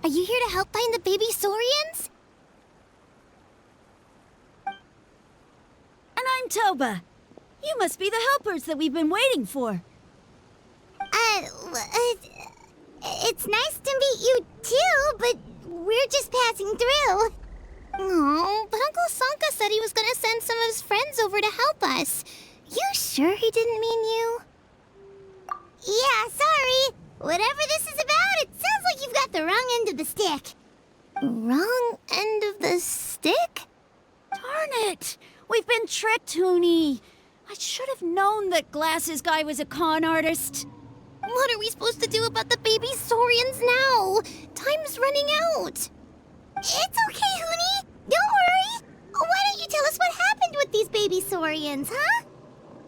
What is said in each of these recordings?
Are you here to help find the baby Saurians? And I'm Toba. You must be the helpers that we've been waiting for. It's nice to meet you too, but we're just passing through. Oh, but Uncle Sanka said he was gonna send some of his friends over to help us. You sure he didn't mean you? Yeah, sorry. Whatever this is about, it sounds like you've got the wrong end of the stick. Wrong end of the stick? Darn it! We've been tricked, Hoonie. I should have known that Glasses Guy was a con artist. What are we supposed to do about the baby Saurians now? Time's running out. It's okay, Hoonie. Don't worry. Why don't you tell us what happened with these baby Saurians, huh?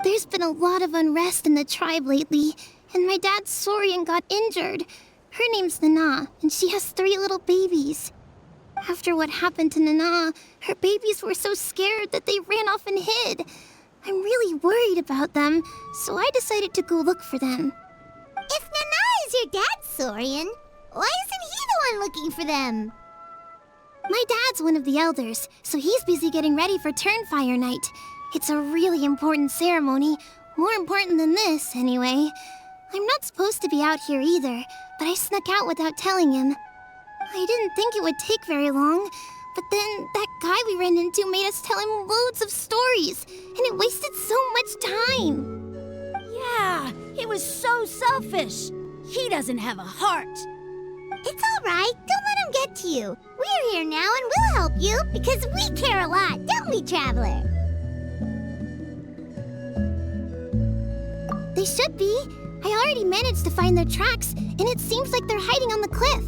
There's been a lot of unrest in the tribe lately, and my dad's Saurian got injured. Her name's Nana, and she has 3 little babies. After what happened to Nana, her babies were so scared that they ran off and hid. I'm really worried about them, so I decided to go look for them. If Nana is your dad's Saurian, why isn't he the one looking for them? My dad's one of the elders, so he's busy getting ready for Turnfire night. It's a really important ceremony, more important than this, anyway. I'm not supposed to be out here either, but I snuck out without telling him. I didn't think it would take very long, but then that guy we ran into made us tell him loads of stories, and it wasted so much time. Yeah, he was so selfish. He doesn't have a heart. It's all right. Don't let him get to you. We're here now and we'll help you because we care a lot, don't we, Traveler? They should be. I already managed to find their tracks, and it seems like they're hiding on the cliff.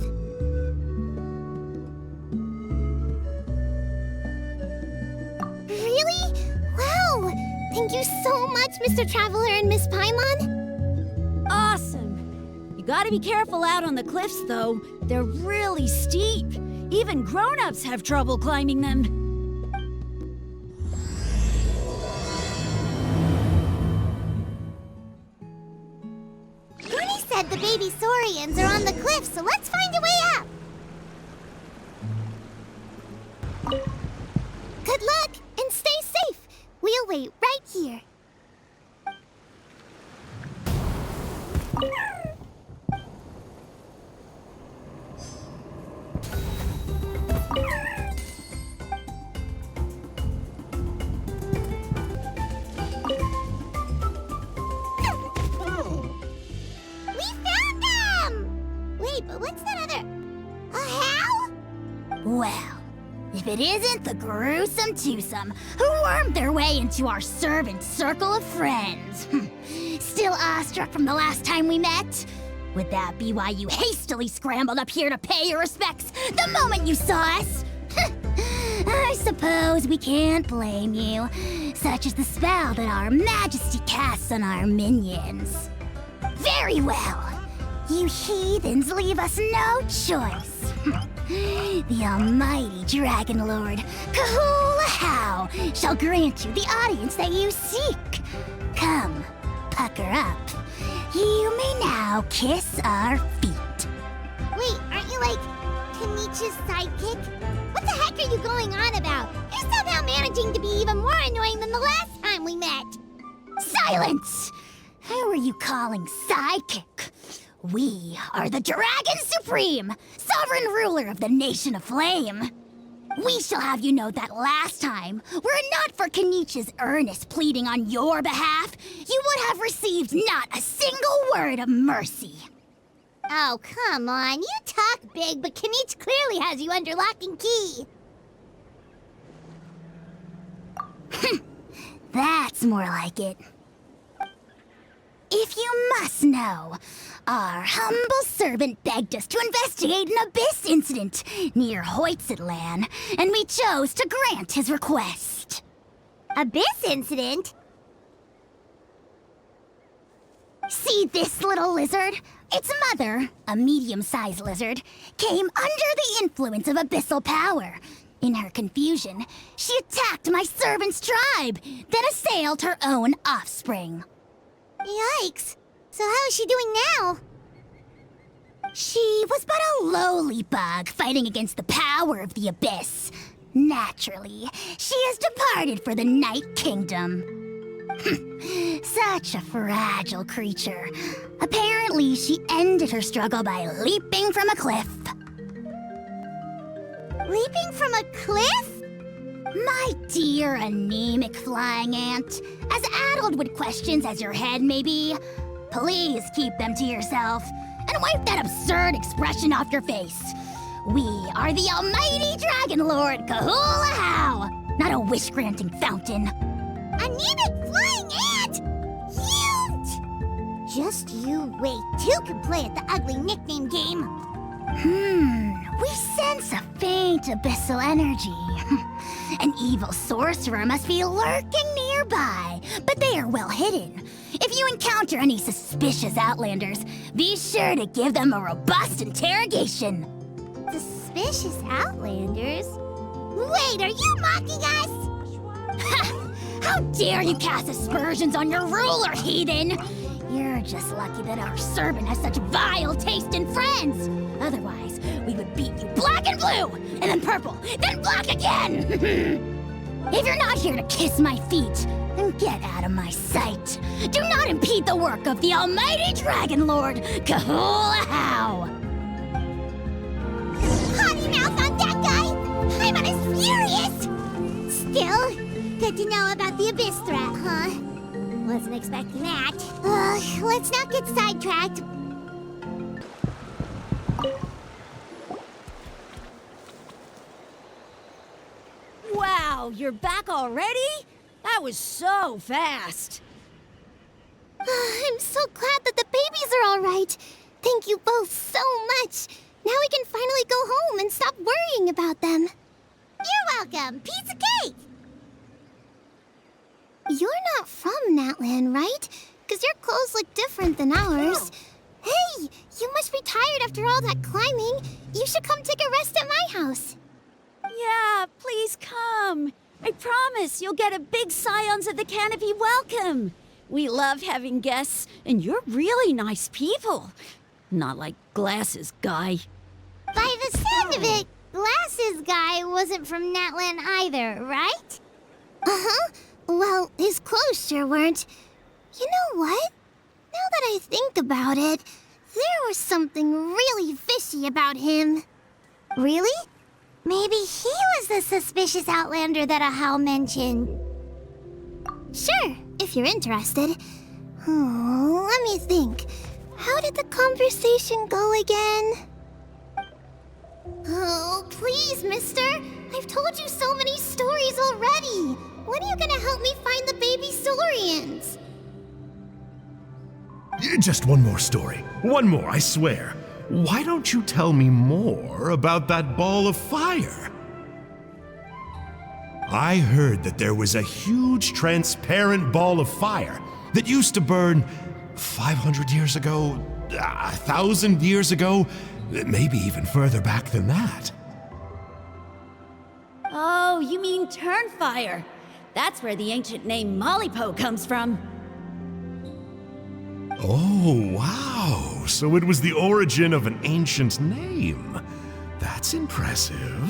Really? Wow! Thank you so much, Mr. Traveler and Miss Paimon. Awesome. You gotta be careful out on the cliffs, though. They're really steep. Even grown-ups have trouble climbing them. Said the baby Saurians are on the cliff, so let's find a way up. Good luck, and stay safe. We'll wait right here. But what's that other... a how? Well, if it isn't the gruesome twosome who wormed their way into our servant circle of friends. Still awestruck from the last time we met? Would that be why you hastily scrambled up here to pay your respects the moment you saw us? I suppose we can't blame you. Such is the spell that our majesty casts on our minions. Very well. You heathens leave us no choice. The almighty Dragon Lord, Kahula shall grant you the audience that you seek. Come, pucker up. You may now kiss our feet. Wait, aren't you like Kinich's sidekick? What the heck are you going on about? You're somehow managing to be even more annoying than the last time we met. Silence! Who are you calling sidekick? We are the Dragon Supreme, sovereign ruler of the Nation of Flame. We shall have you know that last time, were it not for Kenich's earnest pleading on your behalf, you would have received not a single word of mercy. Oh, come on. You talk big, but Kinich clearly has you under lock and key. That's more like it. If you must know, our humble servant begged us to investigate an abyss incident near Hoytzitlan, and we chose to grant his request. Abyss incident? See this little lizard? Its mother, a medium-sized lizard, came under the influence of abyssal power. In her confusion, she attacked my servant's tribe, then assailed her own offspring. Yikes. So how is she doing now? She was but a lowly bug fighting against the power of the abyss. Naturally, she has departed for the Night Kingdom. Such a fragile creature. Apparently, she ended her struggle by leaping from a cliff. Leaping from a cliff? My dear anemic flying ant, as addled with questions as your head may be, please keep them to yourself and wipe that absurd expression off your face. We are the almighty Dragon Lord Kahula-How, not a wish-granting fountain. Anemic flying ant! Huge! Just you wait. Two can play at the ugly nickname game. We sense a faint abyssal energy. An evil sorcerer must be lurking nearby, but they are well hidden. If you encounter any suspicious outlanders, be sure to give them a robust interrogation. Suspicious outlanders? Wait, are you mocking us? How dare you cast aspersions on your ruler, heathen! You're just lucky that our servant has such vile taste in friends. Otherwise, we would beat you black and blue, and then purple, then black again! If you're not here to kiss my feet, then get out of my sight. Do not impede the work of the almighty Dragon Lord, Kahula-How! Potty mouth on that guy! Paimon is furious! Still, good to know about the abyss threat, huh? Wasn't expecting that. Let's not get sidetracked. Wow, you're back already? That was so fast. I'm so glad that the babies are all right. Thank you both so much. Now we can finally go home and stop worrying about them. You're welcome. Piece of cake. You're not from Natlan, right? Because your clothes look different than ours. Hey, you must be tired after all that climbing. You should come take a rest at my house. Yeah, please come. I promise you'll get a big Scions of the Canopy welcome. We love having guests, and you're really nice people. Not like Glasses Guy. By the sound of it, Glasses Guy wasn't from Natlan either, right? Uh-huh. Well, his clothes sure weren't. You know what? Now that I think about it, there was something really fishy about him. Really? Maybe he was the suspicious outlander that Ahau mentioned. Sure, if you're interested. Oh, let me think. How did the conversation go again? Oh, please, mister. I've told you so many stories already. When are you gonna help me find the baby Saurians? Just one more story. One more, I swear. Why don't you tell me more about that ball of fire? I heard that there was a huge transparent ball of fire that used to burn 500 years ago, 1,000 years ago, maybe even further back than that. Oh, you mean Turnfire. That's where the ancient name Mollypo comes from. Oh, wow. So it was the origin of an ancient name. That's impressive.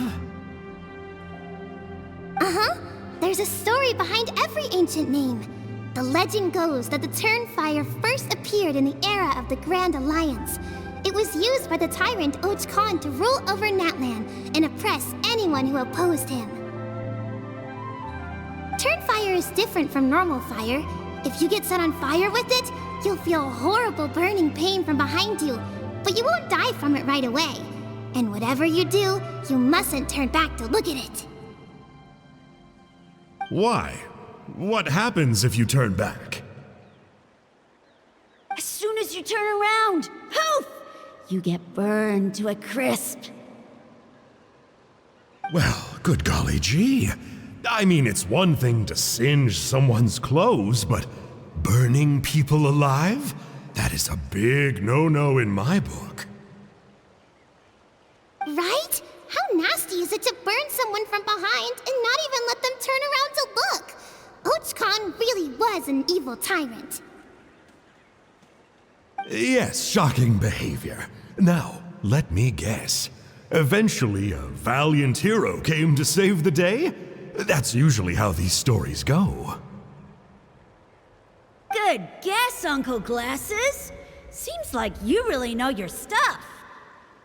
Uh-huh. There's a story behind every ancient name. The legend goes that the Turnfire first appeared in the era of the Grand Alliance. It was used by the tyrant Och Khan to rule over Natlan and oppress anyone who opposed him. Turnfire is different from normal fire. If you get set on fire with it, you'll feel horrible burning pain from behind you, but you won't die from it right away. And whatever you do, you mustn't turn back to look at it. Why? What happens if you turn back? As soon as you turn around, poof! You get burned to a crisp. Well, good golly gee. I mean, it's one thing to singe someone's clothes, but burning people alive? That is a big no-no in my book. Right? How nasty is it to burn someone from behind and not even let them turn around to look? Och Khan really was an evil tyrant. Yes, shocking behavior. Now, let me guess. Eventually, a valiant hero came to save the day? That's usually how these stories go. Good guess, Uncle Glasses. Seems like you really know your stuff.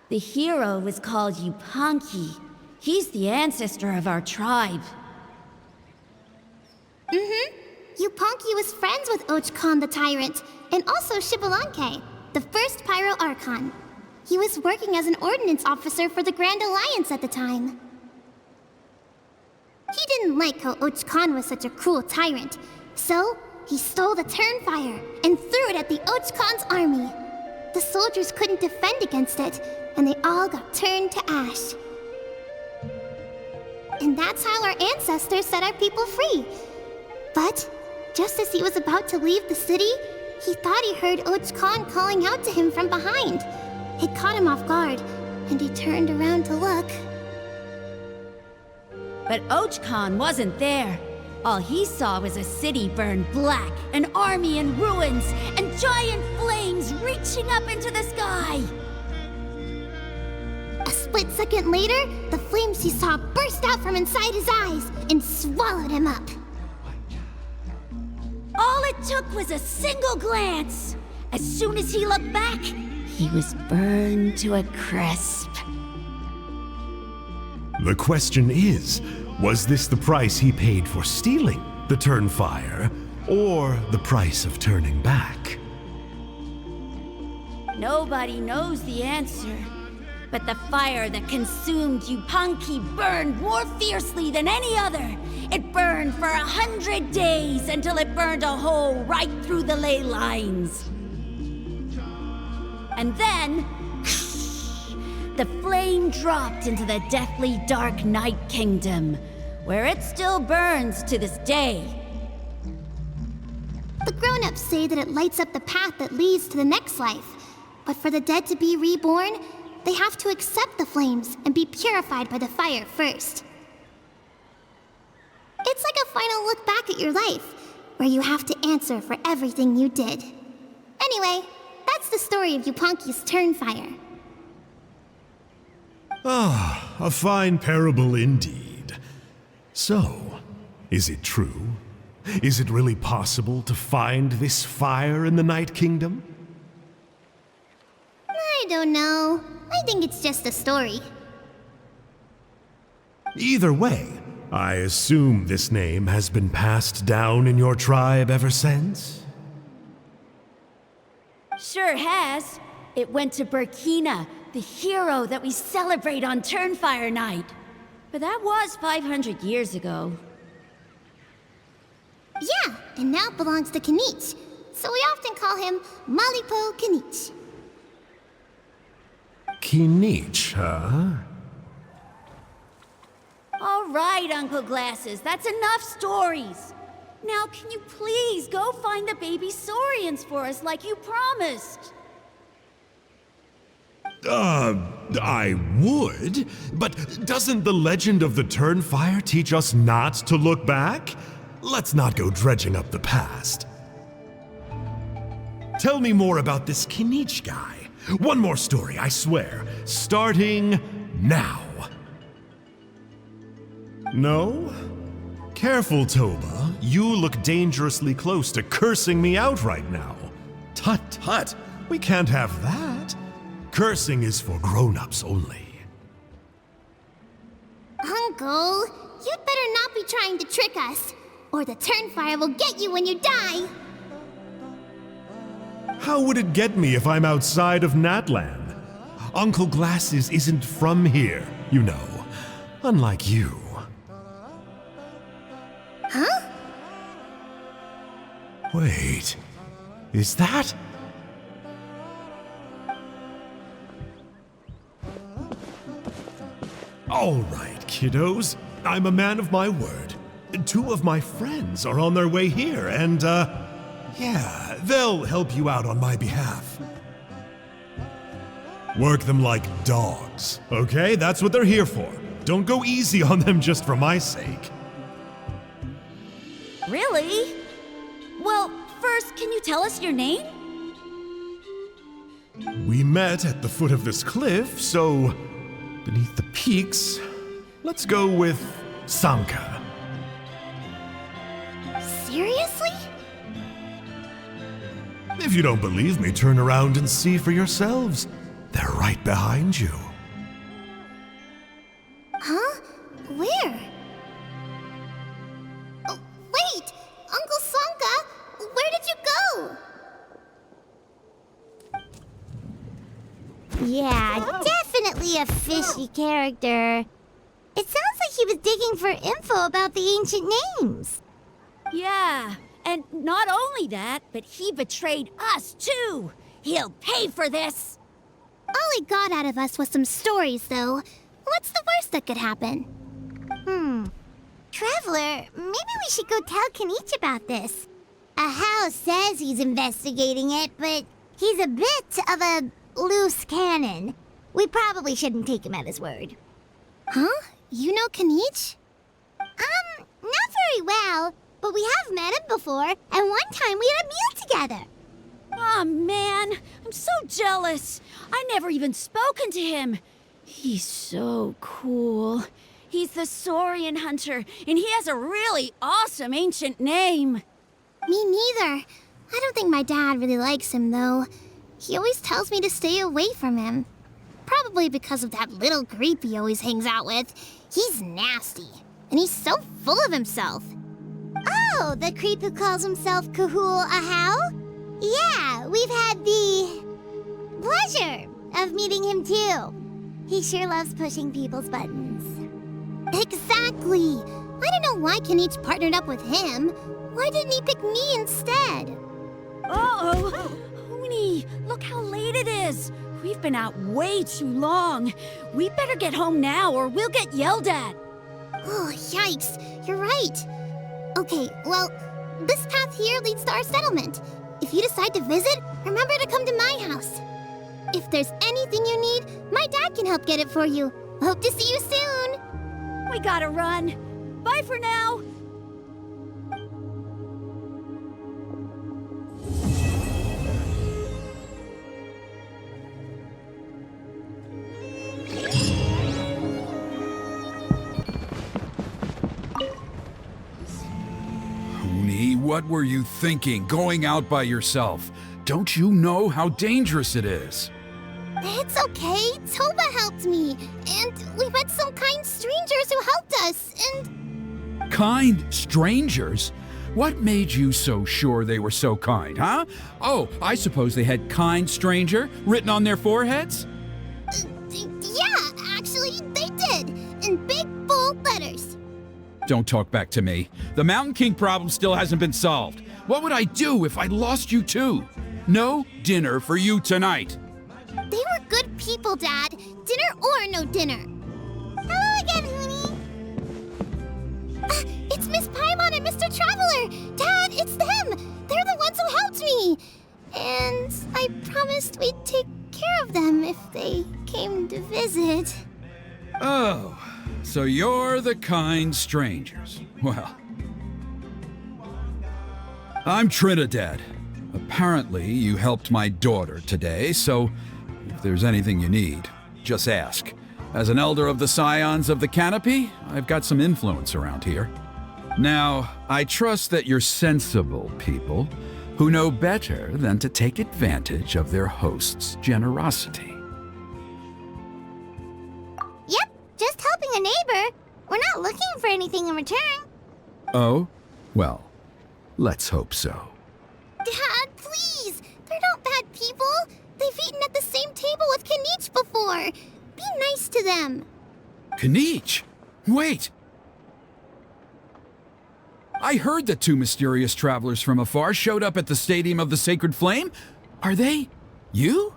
The hero was called Yupanqui. He's the ancestor of our tribe. Yupanqui was friends with Ochcon the Tyrant, and also Shibalanke, the first Pyro Archon. He was working as an ordnance officer for the Grand Alliance at the time. He didn't like how Ochcon was such a cruel tyrant, so he stole the Turnfire and threw it at the Ochcon's army. The soldiers couldn't defend against it, and they all got turned to ash. And that's how our ancestors set our people free. But just as he was about to leave the city, he thought he heard Ochcon calling out to him from behind. It caught him off guard, and he turned around to look. But Ochcon wasn't there. All he saw was a city burned black, an army in ruins, and giant flames reaching up into the sky. A split second later, the flames he saw burst out from inside his eyes and swallowed him up. All it took was a single glance. As soon as he looked back, he was burned to a crisp. The question is, was this the price he paid for stealing the Turnfire, or the price of turning back? Nobody knows the answer. But the fire that consumed Yupanqui burned more fiercely than any other. It burned for 100 days until it burned a hole right through the ley lines. And then, the flame dropped into the deathly dark Night Kingdom, where it still burns to this day. The grown-ups say that it lights up the path that leads to the next life. But for the dead to be reborn, they have to accept the flames and be purified by the fire first. It's like a final look back at your life, where you have to answer for everything you did. Anyway, that's the story of Yupanqui's Turnfire. Ah, a fine parable indeed. So, is it true? Is it really possible to find this fire in the Night Kingdom? I don't know. I think it's just a story. Either way, I assume this name has been passed down in your tribe ever since? Sure has. It went to Burkina, the hero that we celebrate on Turnfire Night. But that was 500 years ago. Yeah, and now it belongs to Kinich, so we often call him Malipo Kinich. Kinich, huh? All right, Uncle Glasses, that's enough stories. Now, can you please go find the baby Saurians for us like you promised? I would, but doesn't the legend of the Turnfire teach us not to look back? Let's not go dredging up the past. Tell me more about this Kinich guy. One more story, I swear. Starting now. No? Careful, Toba. You look dangerously close to cursing me out right now. Tut tut, we can't have that. Cursing is for grown-ups only. Uncle, you'd better not be trying to trick us, or the Turnfire will get you when you die. How would it get me if I'm outside of Natlan? Uncle Glasses isn't from here, you know. Unlike you. Huh? Wait, is that? All right, kiddos. I'm a man of my word. 2 of my friends are on their way here, and, yeah, they'll help you out on my behalf. Work them like dogs, okay? That's what they're here for. Don't go easy on them just for my sake. Really? Well, first, can you tell us your name? We met at the foot of this cliff, so beneath the peaks, let's go with Sanka. Seriously? If you don't believe me, turn around and see for yourselves. They're right behind you. Huh? Where? Oh, wait! Uncle Sanka, where did you go? Yeah, definitely a fishy character. It sounds like he was digging for info about the ancient names. Yeah, and not only that, but he betrayed us too. He'll pay for this. All he got out of us was some stories, though. What's the worst that could happen? Traveler, maybe we should go tell Kinich about this. Ahau says he's investigating it, but he's a bit of a loose cannon. We probably shouldn't take him at his word. Huh? You know Kinich? Not very well, but we have met him before, and one time we had a meal together. Aw, man, I'm so jealous. I never even spoken to him. He's so cool. He's the Saurian hunter, and he has a really awesome ancient name. Me neither. I don't think my dad really likes him, though. He always tells me to stay away from him. Probably because of that little creep he always hangs out with. He's nasty, and he's so full of himself. Oh, the creep who calls himself Kahul Ahau? Yeah, we've had the pleasure of meeting him too. He sure loves pushing people's buttons. Exactly. I don't know why Kinich partnered up with him. Why didn't he pick me instead? Uh-oh. Hoonie, look how late it is. We've been out way too long. We better get home now or we'll get yelled at. Oh, yikes. You're right. Okay, well, this path here leads to our settlement. If you decide to visit, remember to come to my house. If there's anything you need, my dad can help get it for you. Hope to see you soon. We gotta run. Bye for now. What were you thinking, going out by yourself? Don't you know how dangerous it is? It's okay. Toba helped me. And we met some kind strangers who helped us, and... Kind strangers? What made you so sure they were so kind, huh? Oh, I suppose they had kind stranger written on their foreheads? Yeah, actually, they did. In big, bold letters. Don't talk back to me. The Mountain King problem still hasn't been solved. What would I do if I lost you too? No dinner for you tonight. They were good people, Dad. Dinner or no dinner. Hello again, Hoonie. It's Miss Paimon and Mr. Traveler. Dad, it's them. They're the ones who helped me. And I promised we'd take care of them if they came to visit. Oh, so you're the kind strangers. Well, I'm Trinidad. Apparently, you helped my daughter today, so if there's anything you need, just ask. As an elder of the Scions of the Canopy, I've got some influence around here. Now, I trust that you're sensible people who know better than to take advantage of their host's generosity. Yep, just helping a neighbor. We're not looking for anything in return. Oh? Well, let's hope so. Dad, please! They're not bad people! They've eaten at the same table with Kinich before! Be nice to them! Kinich? Wait! I heard that two mysterious travelers from afar showed up at the Stadium of the Sacred Flame. Are they you?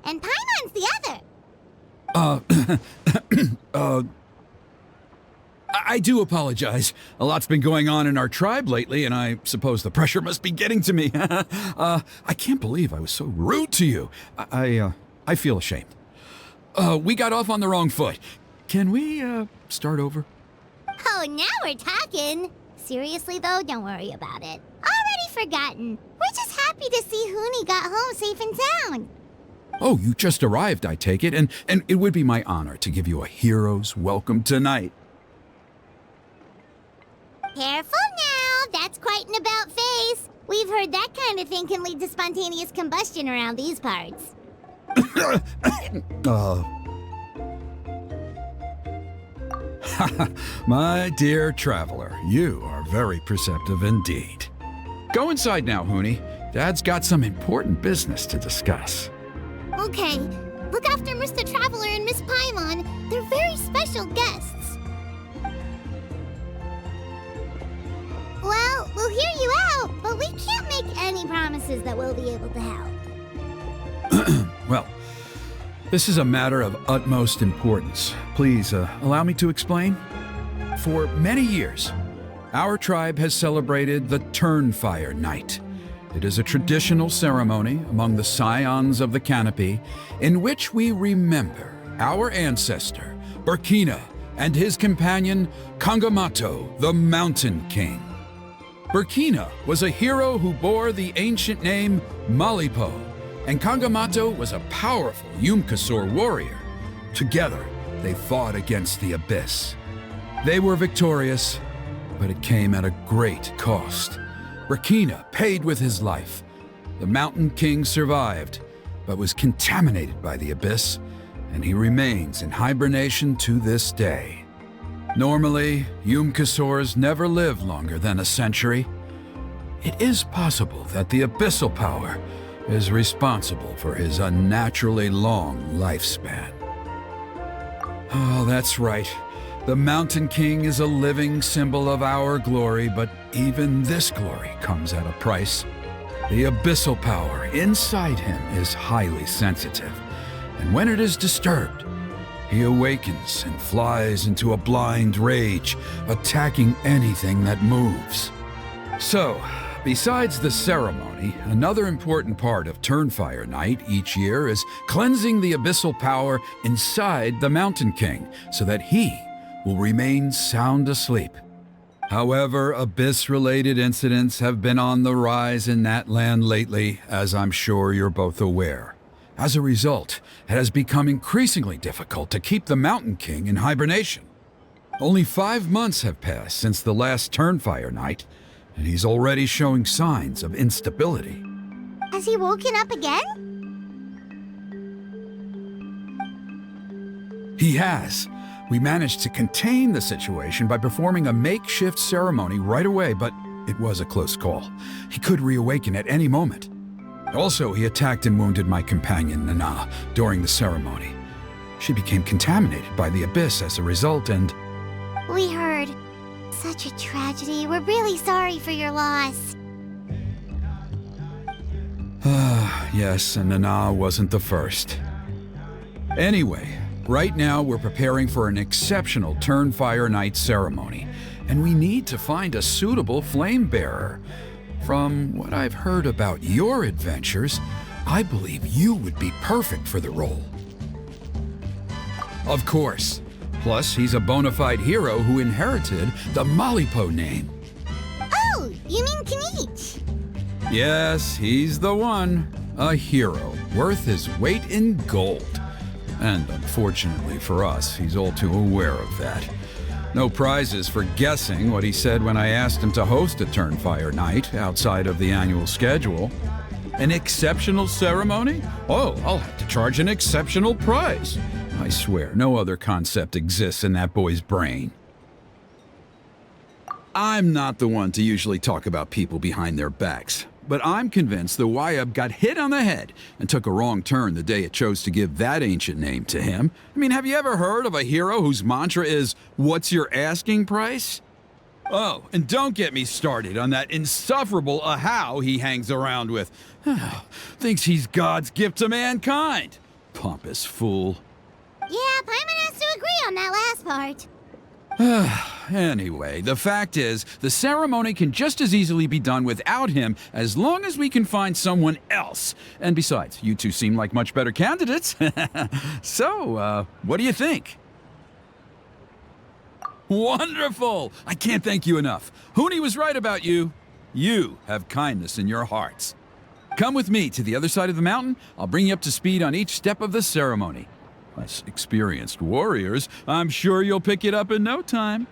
And Paimon's the other! I do apologize. A lot's been going on in our tribe lately, and I suppose the pressure must be getting to me. I can't believe I was so rude to you. I feel ashamed. We got off on the wrong foot. Can we, start over? Oh, now we're talking! Seriously, though, don't worry about it. Already forgotten. We're just happy happy to see Huni got home safe and sound. Oh, you just arrived, I take it, and it would be my honor to give you a hero's welcome tonight. Careful now, that's quite an about face. We've heard that kind of thing can lead to spontaneous combustion around these parts. My dear traveler, you are very perceptive indeed. Go inside now, Huni. Dad's got some important business to discuss. Okay, look after Mr. Traveler and Miss Paimon. They're very special guests. Well, we'll hear you out, but we can't make any promises that we'll be able to help. Well, this is a matter of utmost importance. Please, allow me to explain. For many years, our tribe has celebrated the Turnfire Night. It is a traditional ceremony among the Scions of the Canopy in which we remember our ancestor, Burkina, and his companion, Kangamato, the Mountain King. Burkina was a hero who bore the ancient name Malipo, and Kangamato was a powerful Yupanqui warrior. Together, they fought against the Abyss. They were victorious, but it came at a great cost. Burkina paid with his life. The Mountain King survived, but was contaminated by the Abyss, and he remains in hibernation to this day. Normally, Yupanqui never live longer than a century. It is possible that the Abyssal power is responsible for his unnaturally long lifespan. Oh, that's right. The Mountain King is a living symbol of our glory, but even this glory comes at a price. The abyssal power inside him is highly sensitive, and when it is disturbed, he awakens and flies into a blind rage, attacking anything that moves. So, besides the ceremony, another important part of Turnfire Night each year is cleansing the abyssal power inside the Mountain King so that he will remain sound asleep. However, Abyss-related incidents have been on the rise in that land lately, as I'm sure you're both aware. As a result, it has become increasingly difficult to keep the Mountain King in hibernation. Only 5 months have passed since the last Turnfire Night, and he's already showing signs of instability. Has he woken up again? He has. We managed to contain the situation by performing a makeshift ceremony right away, but it was a close call. He could reawaken at any moment. Also, he attacked and wounded my companion, Nana, during the ceremony. She became contaminated by the Abyss as a result, and... We heard. Such a tragedy. We're really sorry for your loss. Yes, and Nana wasn't the first. Anyway, right now we're preparing for an exceptional Turnfire Night ceremony, and we need to find a suitable flame bearer. From what I've heard about your adventures, I believe you would be perfect for the role. Of course. Plus, he's a bona fide hero who inherited the Malipo name. Oh, you mean Kinich? Yes, he's the one. A hero, worth his weight in gold. And unfortunately for us, he's all too aware of that. No prizes for guessing what he said when I asked him to host a Turnfire Night outside of the annual schedule. An exceptional ceremony? Oh, I'll have to charge an exceptional prize. I swear, no other concept exists in that boy's brain. I'm not the one to usually talk about people behind their backs, but I'm convinced the Wyab got hit on the head and took a wrong turn the day it chose to give that ancient name to him. I mean, have you ever heard of a hero whose mantra is, "What's your asking price?" Oh, and don't get me started on that insufferable Ahau he hangs around with. Thinks he's God's gift to mankind. Pompous fool. Yeah, Paimon has to agree on that last part. Anyway, the fact is, the ceremony can just as easily be done without him as long as we can find someone else. And besides, you two seem like much better candidates. So, what do you think? Wonderful! I can't thank you enough. Huni was right about you. You have kindness in your hearts. Come with me to the other side of the mountain. I'll bring you up to speed on each step of the ceremony. Us experienced warriors, I'm sure you'll pick it up in no time.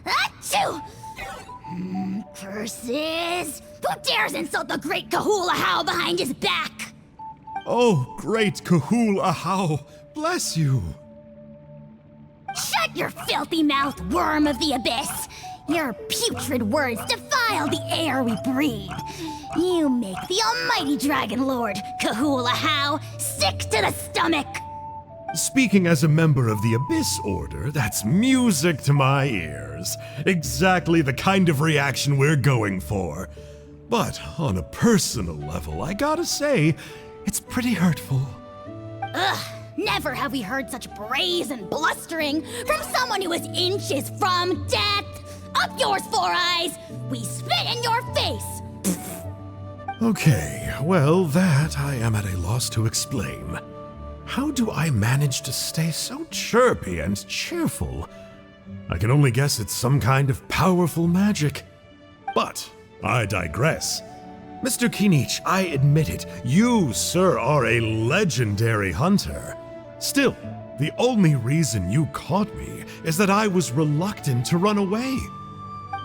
Achoo! Curses! Who dares insult the great Kahula How behind his back? Oh, great Kahul Ahau, bless you. Shut your filthy mouth, worm of the abyss! Your putrid words defile the air we breathe. You make the almighty Dragon Lord, Kahula How, sick to the stomach! Speaking as a member of the Abyss Order, that's music to my ears. Exactly the kind of reaction we're going for. But on a personal level, I gotta say, it's pretty hurtful. Ugh, never have we heard such brazen blustering from someone who is inches from death! Up yours, Four Eyes! We spit in your face! Okay, well, that I am at a loss to explain. How do I manage to stay so chirpy and cheerful? I can only guess it's some kind of powerful magic. But I digress. Mr. Kinich, I admit it, you, sir, are a legendary hunter. Still, the only reason you caught me is that I was reluctant to run away.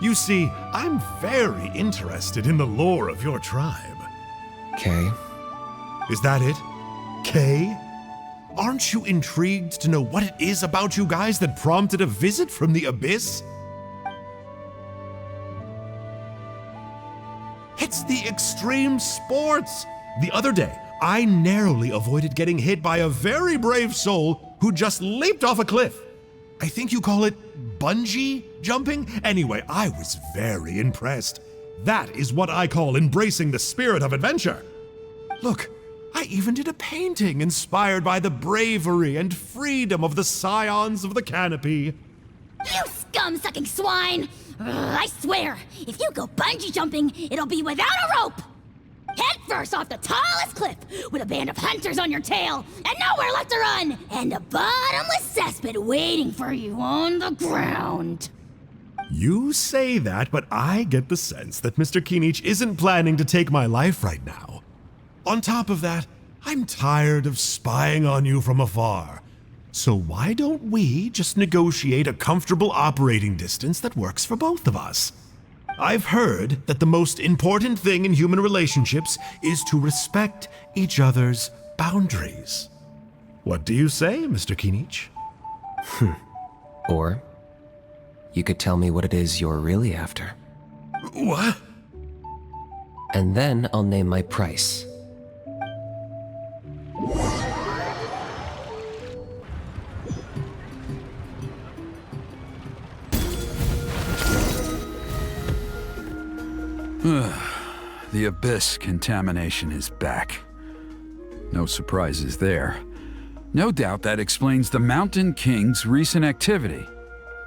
You see, I'm very interested in the lore of your tribe. Kay. Is that it? Kay? Aren't you intrigued to know what it is about you guys that prompted a visit from the Abyss? It's the extreme sports! The other day, I narrowly avoided getting hit by a very brave soul who just leaped off a cliff. I think you call it bungee jumping? Anyway, I was very impressed. That is what I call embracing the spirit of adventure. Look, I even did a painting inspired by the bravery and freedom of the Scions of the Canopy. You scum-sucking swine! I swear, if you go bungee jumping, it'll be without a rope! Head first off the tallest cliff, with a band of hunters on your tail, and nowhere left to run, and a bottomless cesspit waiting for you on the ground. You say that, but I get the sense that Mr. Kinich isn't planning to take my life right now. On top of that, I'm tired of spying on you from afar. So why don't we just negotiate a comfortable operating distance that works for both of us? I've heard that the most important thing in human relationships is to respect each other's boundaries. What do you say, Mr. Kinich? Or you could tell me what it is you're really after. What? And then I'll name my price. The Abyss contamination is back. No surprises there. No doubt that explains the Mountain King's recent activity.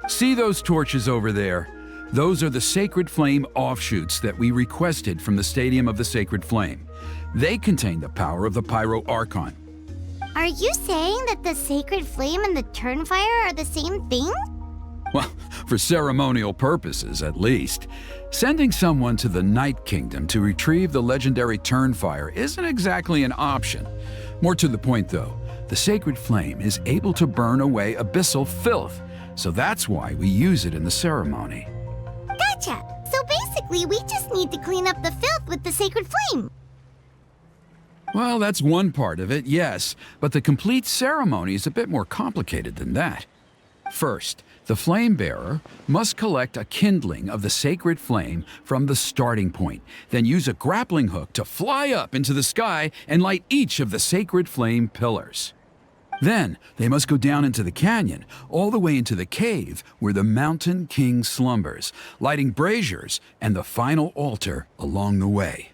See those torches over there? Those are the Sacred Flame offshoots that we requested from the Stadium of the Sacred Flame. They contain the power of the Pyro Archon. Are you saying that the Sacred Flame and the Turnfire are the same thing? Well, for ceremonial purposes, at least. Sending someone to the Night Kingdom to retrieve the legendary Turnfire isn't exactly an option. More to the point, though, the Sacred Flame is able to burn away abyssal filth, so that's why we use it in the ceremony. Gotcha! So basically, we just need to clean up the filth with the Sacred Flame. Well, that's one part of it, yes, but the complete ceremony is a bit more complicated than that. First, the flame bearer must collect a kindling of the sacred flame from the starting point, then use a grappling hook to fly up into the sky and light each of the sacred flame pillars. Then, they must go down into the canyon, all the way into the cave where the Mountain King slumbers, lighting braziers and the final altar along the way.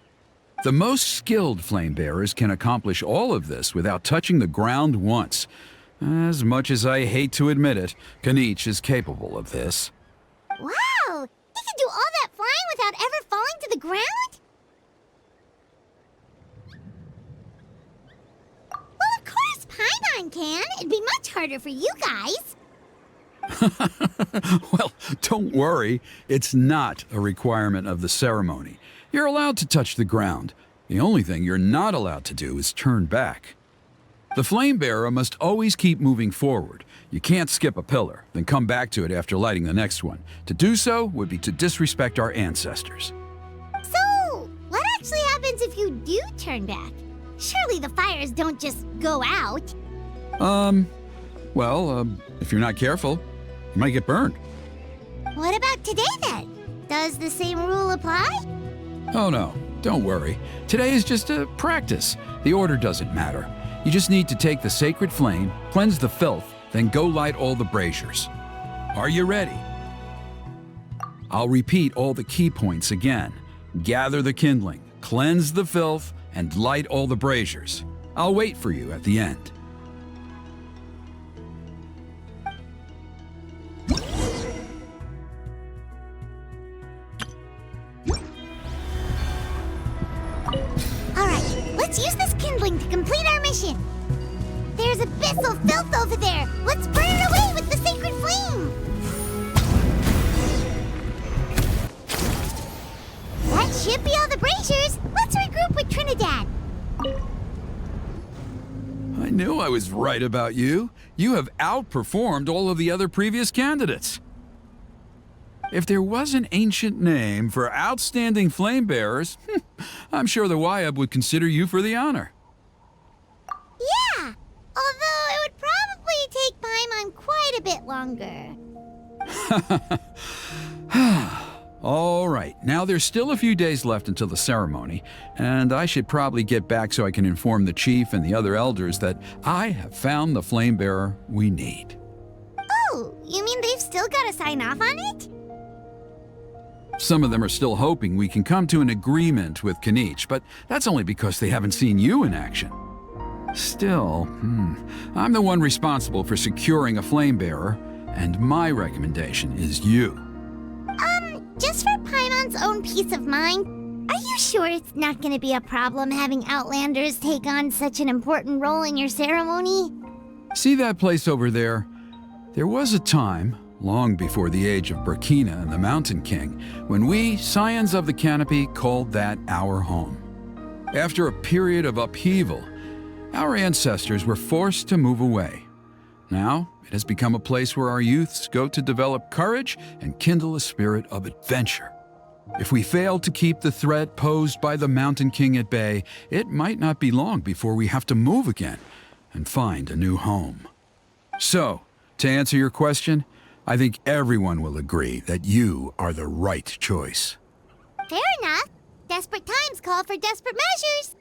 The most skilled flame bearers can accomplish all of this without touching the ground once. As much as I hate to admit it, Kinich is capable of this. Wow! He can do all that flying without ever falling to the ground? Well, of course Paimon can. It'd be much harder for you guys. Well, don't worry. It's not a requirement of the ceremony. You're allowed to touch the ground. The only thing you're not allowed to do is turn back. The flame bearer must always keep moving forward. You can't skip a pillar, then come back to it after lighting the next one. To do so would be to disrespect our ancestors. So, what actually happens if you do turn back? Surely the fires don't just go out. If you're not careful, you might get burned. What about today then? Does the same rule apply? Oh no, don't worry. Today is just a practice. The order doesn't matter. You just need to take the sacred flame, cleanse the filth, then go light all the braziers. Are you ready? I'll repeat all the key points again. Gather the kindling, cleanse the filth, and light all the braziers. I'll wait for you at the end. Alright, let's use this kindling to complete our mission. There's abyssal filth over there. Let's burn it away with the sacred flame. That should be all the braziers. Let's regroup with Trinidad. I knew I was right about you. You have outperformed all of the other previous candidates. If there was an ancient name for outstanding flame bearers, I'm sure the Wayab would consider you for the honor. Yeah, although it would probably take Paimon quite a bit longer. All right, now there's still a few days left until the ceremony, and I should probably get back so I can inform the chief and the other elders that I have found the flame bearer we need. Oh, you mean they've still got to sign off on it? Some of them are still hoping we can come to an agreement with Kinich, but that's only because they haven't seen you in action. Still, I'm the one responsible for securing a flame bearer, and my recommendation is you. Just for Paimon's own peace of mind, are you sure it's not going to be a problem having Outlanders take on such an important role in your ceremony? See that place over there? There was a time, long before the age of Burkina and the Mountain King, when we, Scions of the Canopy, called that our home. After a period of upheaval, our ancestors were forced to move away. Now, it has become a place where our youths go to develop courage and kindle a spirit of adventure. If we fail to keep the threat posed by the Mountain King at bay, it might not be long before we have to move again and find a new home. So, to answer your question, I think everyone will agree that you are the right choice. Fair enough. Desperate times call for desperate measures.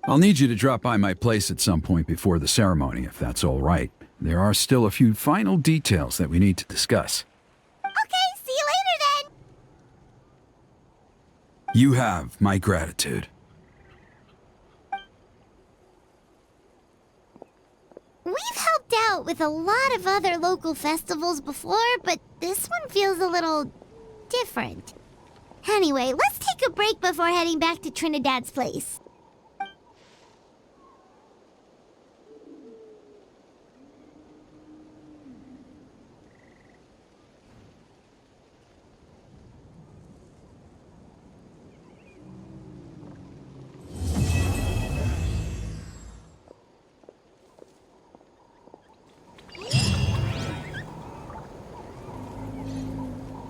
I'll need you to drop by my place at some point before the ceremony, if that's all right. There are still a few final details that we need to discuss. Okay, see you later then. You have my gratitude. We've helped out with a lot of other local festivals before, but this one feels a little different. Anyway, let's take a break before heading back to Trinidad's place.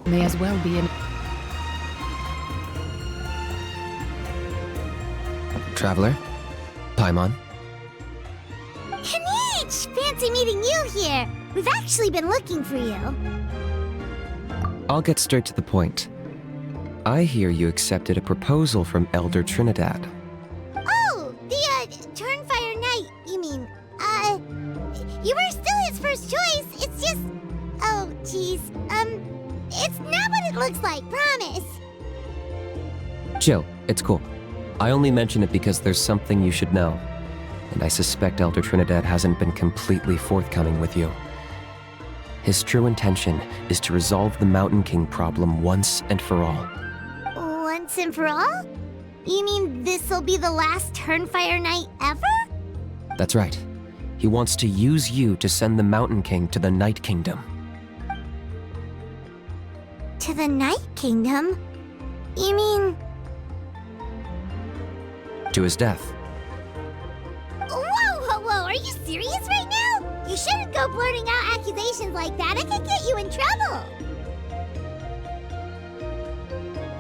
May as well be in. Traveler? Paimon? Kinich! Fancy meeting you here. We've actually been looking for you. I'll get straight to the point. I hear you accepted a proposal from Elder Trinidad. Oh, the, Turnfire Knight, you mean. You were still his first choice. It's just... Oh, jeez. It's not what it looks like, promise. Chill, it's cool. I only mention it because there's something you should know. And I suspect Elder Trinidad hasn't been completely forthcoming with you. His true intention is to resolve the Mountain King problem once and for all. once and for all? You mean this'll be the last Turnfire night ever? That's right. He wants to use you to send the Mountain King to the Night Kingdom. To the Night Kingdom? You mean... To his death. Whoa, are you serious right now? You shouldn't go blurting out accusations like that. It could get you in trouble.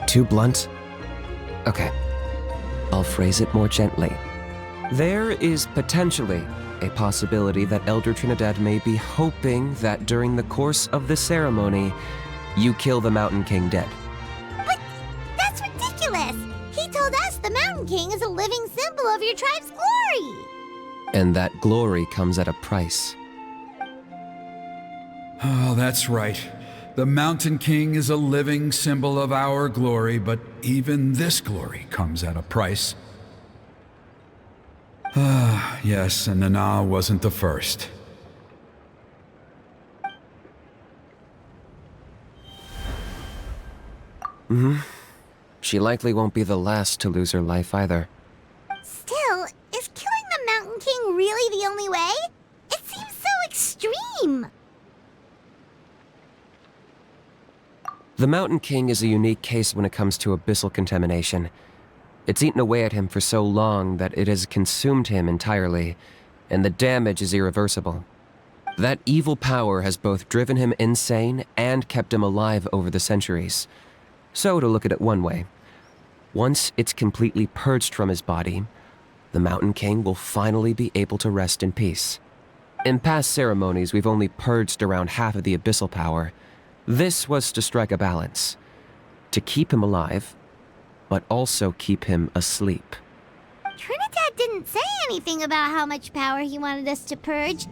Too blunt? Okay. I'll phrase it more gently. There is potentially a possibility that Elder Trinidad may be hoping that during the course of the ceremony, you kill the Mountain King dead. But that's ridiculous. He told us the Mountain King is a living symbol of your tribe's glory. And that glory comes at a price. Oh, that's right. The Mountain King is a living symbol of our glory, but even this glory comes at a price. Ah, yes, and Nana wasn't the first. She likely won't be the last to lose her life either. Still, is killing the Mountain King really the only way? It seems so extreme. The Mountain King is a unique case when it comes to abyssal contamination. It's eaten away at him for so long that it has consumed him entirely, and the damage is irreversible. That evil power has both driven him insane and kept him alive over the centuries. So, to look at it one way, once it's completely purged from his body, the Mountain King will finally be able to rest in peace. In past ceremonies, we've only purged around half of the abyssal power. This was to strike a balance, to keep him alive, but also keep him asleep. Trinidad didn't say anything about how much power he wanted us to purge,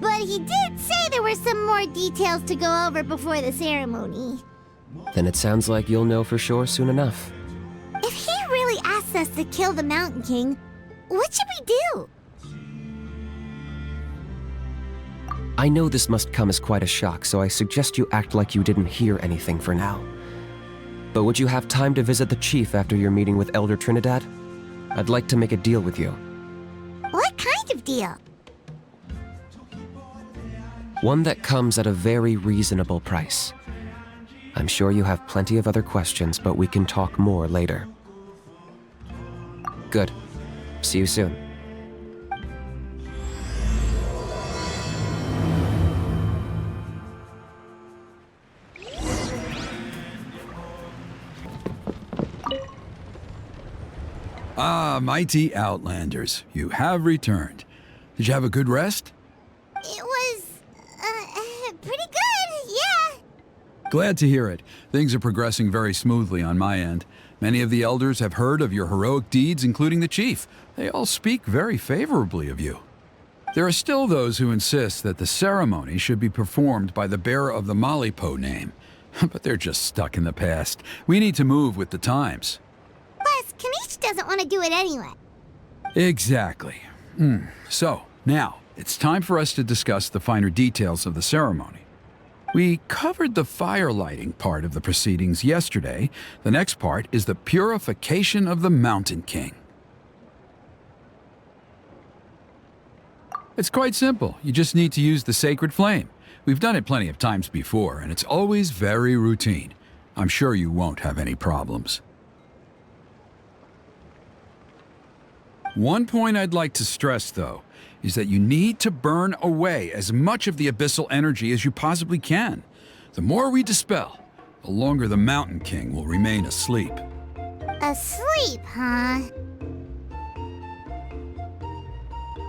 but he did say there were some more details to go over before the ceremony. Then it sounds like you'll know for sure soon enough. If he really asks us to kill the Mountain King, what should we do? I know this must come as quite a shock, so I suggest you act like you didn't hear anything for now. But would you have time to visit the chief after your meeting with Elder Trinidad? I'd like to make a deal with you. What kind of deal? One that comes at a very reasonable price. I'm sure you have plenty of other questions, but we can talk more later. Good. See you soon. Ah, mighty Outlanders, you have returned. Did you have a good rest? It was, pretty good, yeah. Glad to hear it. Things are progressing very smoothly on my end. Many of the elders have heard of your heroic deeds, including the chief. They all speak very favorably of you. There are still those who insist that the ceremony should be performed by the bearer of the Malipo name. But they're just stuck in the past. We need to move with the times. Plus, Kinich doesn't want to do it anyway. Exactly. So, now, it's time for us to discuss the finer details of the ceremony. We covered the fire lighting part of the proceedings yesterday. The next part is the purification of the Mountain King. It's quite simple. You just need to use the sacred flame. We've done it plenty of times before, and it's always very routine. I'm sure you won't have any problems. One point I'd like to stress, though, is that you need to burn away as much of the abyssal energy as you possibly can. The more we dispel, the longer the Mountain King will remain asleep. Asleep, huh?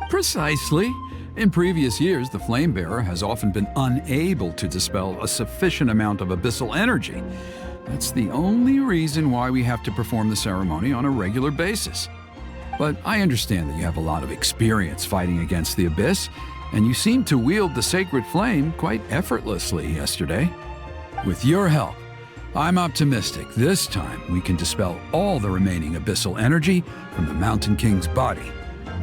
Precisely. In previous years, the Flamebearer has often been unable to dispel a sufficient amount of abyssal energy. That's the only reason why we have to perform the ceremony on a regular basis. But I understand that you have a lot of experience fighting against the Abyss, and you seemed to wield the sacred flame quite effortlessly yesterday. With your help, I'm optimistic this time we can dispel all the remaining abyssal energy from the Mountain King's body,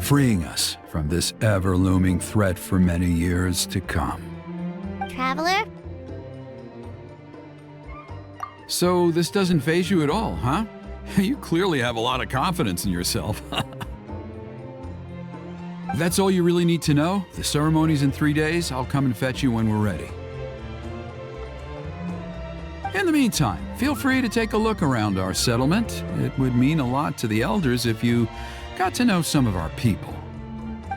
freeing us from this ever-looming threat for many years to come. Traveler? So this doesn't faze you at all, huh? You clearly have a lot of confidence in yourself. That's all you really need to know. The ceremony's in 3 days. I'll come and fetch you when we're ready. In the meantime, feel free to take a look around our settlement. It would mean a lot to the elders if you got to know some of our people.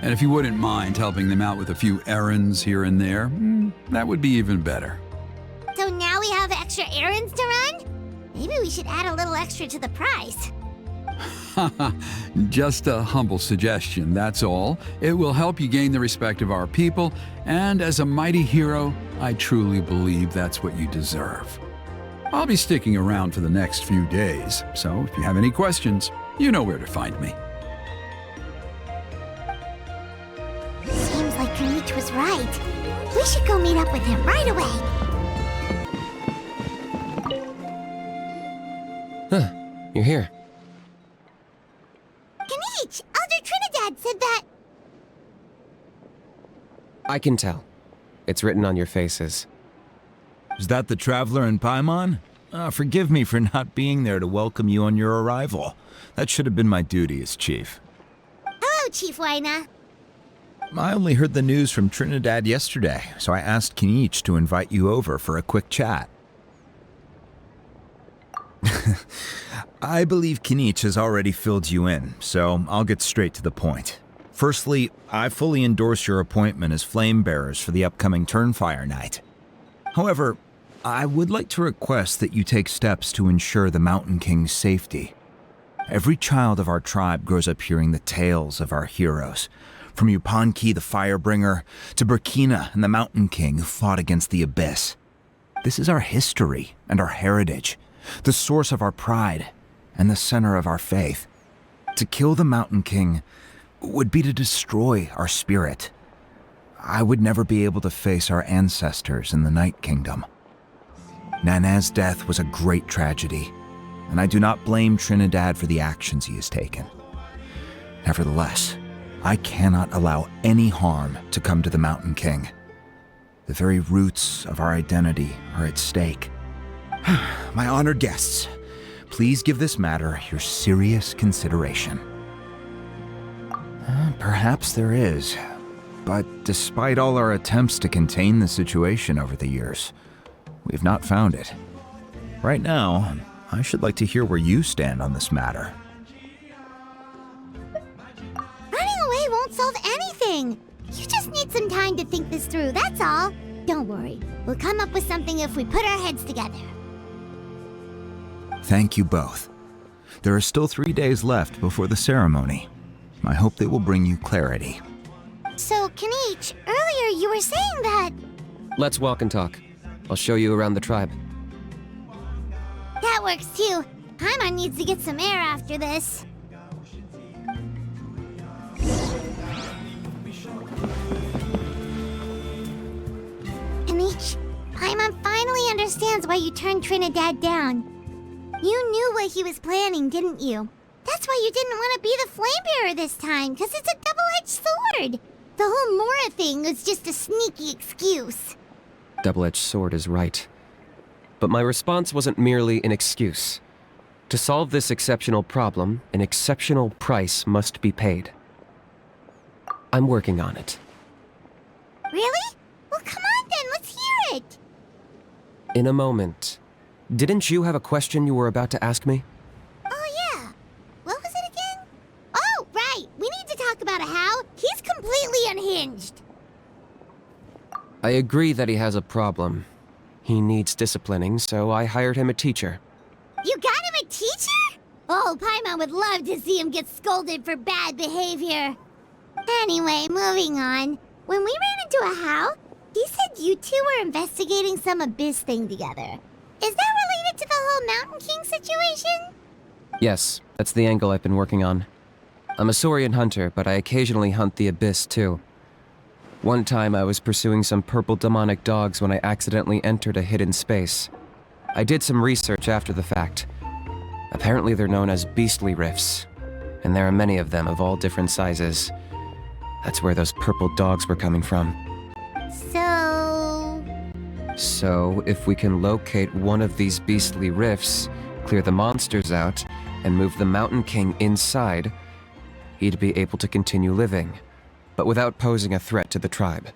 And if you wouldn't mind helping them out with a few errands here and there, that would be even better. So now we have extra errands to run? Maybe we should add a little extra to the price. Just a humble suggestion, that's all. It will help you gain the respect of our people, and as a mighty hero, I truly believe that's what you deserve. I'll be sticking around for the next few days, so if you have any questions, you know where to find me. Seems like Kinich was right. We should go meet up with him right away. Huh, you're here. Kinich! Elder Trinidad said that... I can tell. It's written on your faces. Is that the Traveler and Paimon? Forgive me for not being there to welcome you on your arrival. That should have been my duty as chief. Hello, Chief Wyna. I only heard the news from Trinidad yesterday, so I asked Kinich to invite you over for a quick chat. I believe Kinich has already filled you in, so I'll get straight to the point. Firstly, I fully endorse your appointment as flame bearers for the upcoming Turnfire night. However, I would like to request that you take steps to ensure the Mountain King's safety. Every child of our tribe grows up hearing the tales of our heroes, from Yupanqui the Firebringer to Burkina and the Mountain King who fought against the Abyss. This is our history and our heritage, the source of our pride and the center of our faith. To kill the Mountain King would be to destroy our spirit. I would never be able to face our ancestors in the Night Kingdom. Nana's death was a great tragedy, and I do not blame Trinidad for the actions he has taken. Nevertheless, I cannot allow any harm to come to the Mountain King. The very roots of our identity are at stake. My honored guests, please give this matter your serious consideration. Perhaps there is, but despite all our attempts to contain the situation over the years, we've not found it. Right now, I should like to hear where you stand on this matter. Running away won't solve anything. You just need some time to think this through, that's all. Don't worry, we'll come up with something if we put our heads together. Thank you both. There are still 3 days left before the ceremony. I hope they will bring you clarity. So, Kinich, earlier you were saying that... Let's walk and talk. I'll show you around the tribe. That works too. Paimon needs to get some air after this. Kinich, Paimon finally understands why you turned Trinidad down. You knew what he was planning, didn't you? That's why you didn't want to be the flame bearer this time, because it's a double-edged sword. The whole Mora thing was just a sneaky excuse. Double-edged sword is right. But my response wasn't merely an excuse. To solve this exceptional problem, an exceptional price must be paid. I'm working on it. Really? Well, come on then, let's hear it. In a moment. Didn't you have a question you were about to ask me? Oh, yeah. What was it again? Oh, right. We need to talk about how he's completely unhinged. I agree that he has a problem. He needs disciplining, so I hired him a teacher. You got him a teacher? Oh, Paimon would love to see him get scolded for bad behavior. Anyway, moving on. When we ran into a how, he said you two were investigating some abyss thing together. Is that related to the whole Mountain King situation? Yes, that's the angle I've been working on. I'm a Saurian hunter, but I occasionally hunt the abyss too. One time I was pursuing some purple demonic dogs when I accidentally entered a hidden space. I did some research after the fact. Apparently they're known as beastly rifts, and there are many of them of all different sizes. That's where those purple dogs were coming from. So, if we can locate one of these beastly rifts, clear the monsters out, and move the Mountain King inside, he'd be able to continue living, but without posing a threat to the tribe.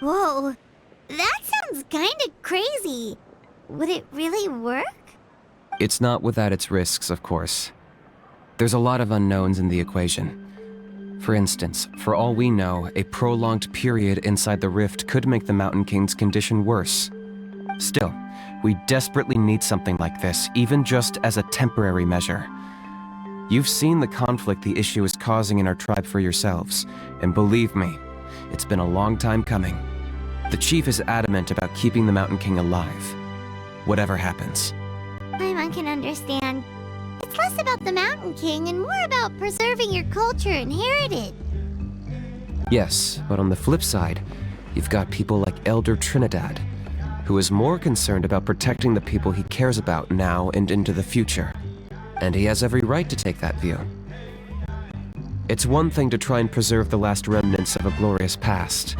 Whoa, that sounds kinda crazy. Would it really work? It's not without its risks, of course. There's a lot of unknowns in the equation. For instance, for all we know, a prolonged period inside the rift could make the Mountain King's condition worse. Still, we desperately need something like this, even just as a temporary measure. You've seen the conflict the issue is causing in our tribe for yourselves, and believe me, it's been a long time coming. The chief is adamant about keeping the Mountain King alive, whatever happens. Paimon can understand. It's less about the Mountain King and more about preserving your culture and heritage. Yes, but on the flip side, you've got people like Elder Trinidad, who is more concerned about protecting the people he cares about now and into the future. And he has every right to take that view. It's one thing to try and preserve the last remnants of a glorious past,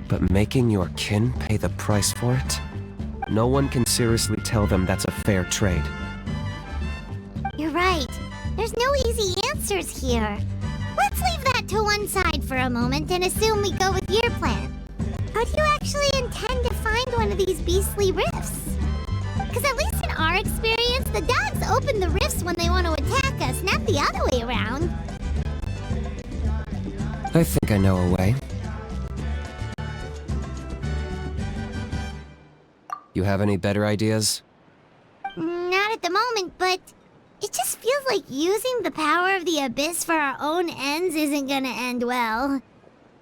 but making your kin pay the price for it? No one can seriously tell them that's a fair trade. You're right. There's no easy answers here. Let's leave that to one side for a moment and assume we go with your plan. How do you actually intend to find one of these beastly rifts? Because at least in our experience, the dogs open the rifts when they want to attack us, not the other way around. I think I know a way. You have any better ideas? Not at the moment, but it just feels like using the power of the Abyss for our own ends isn't gonna end well.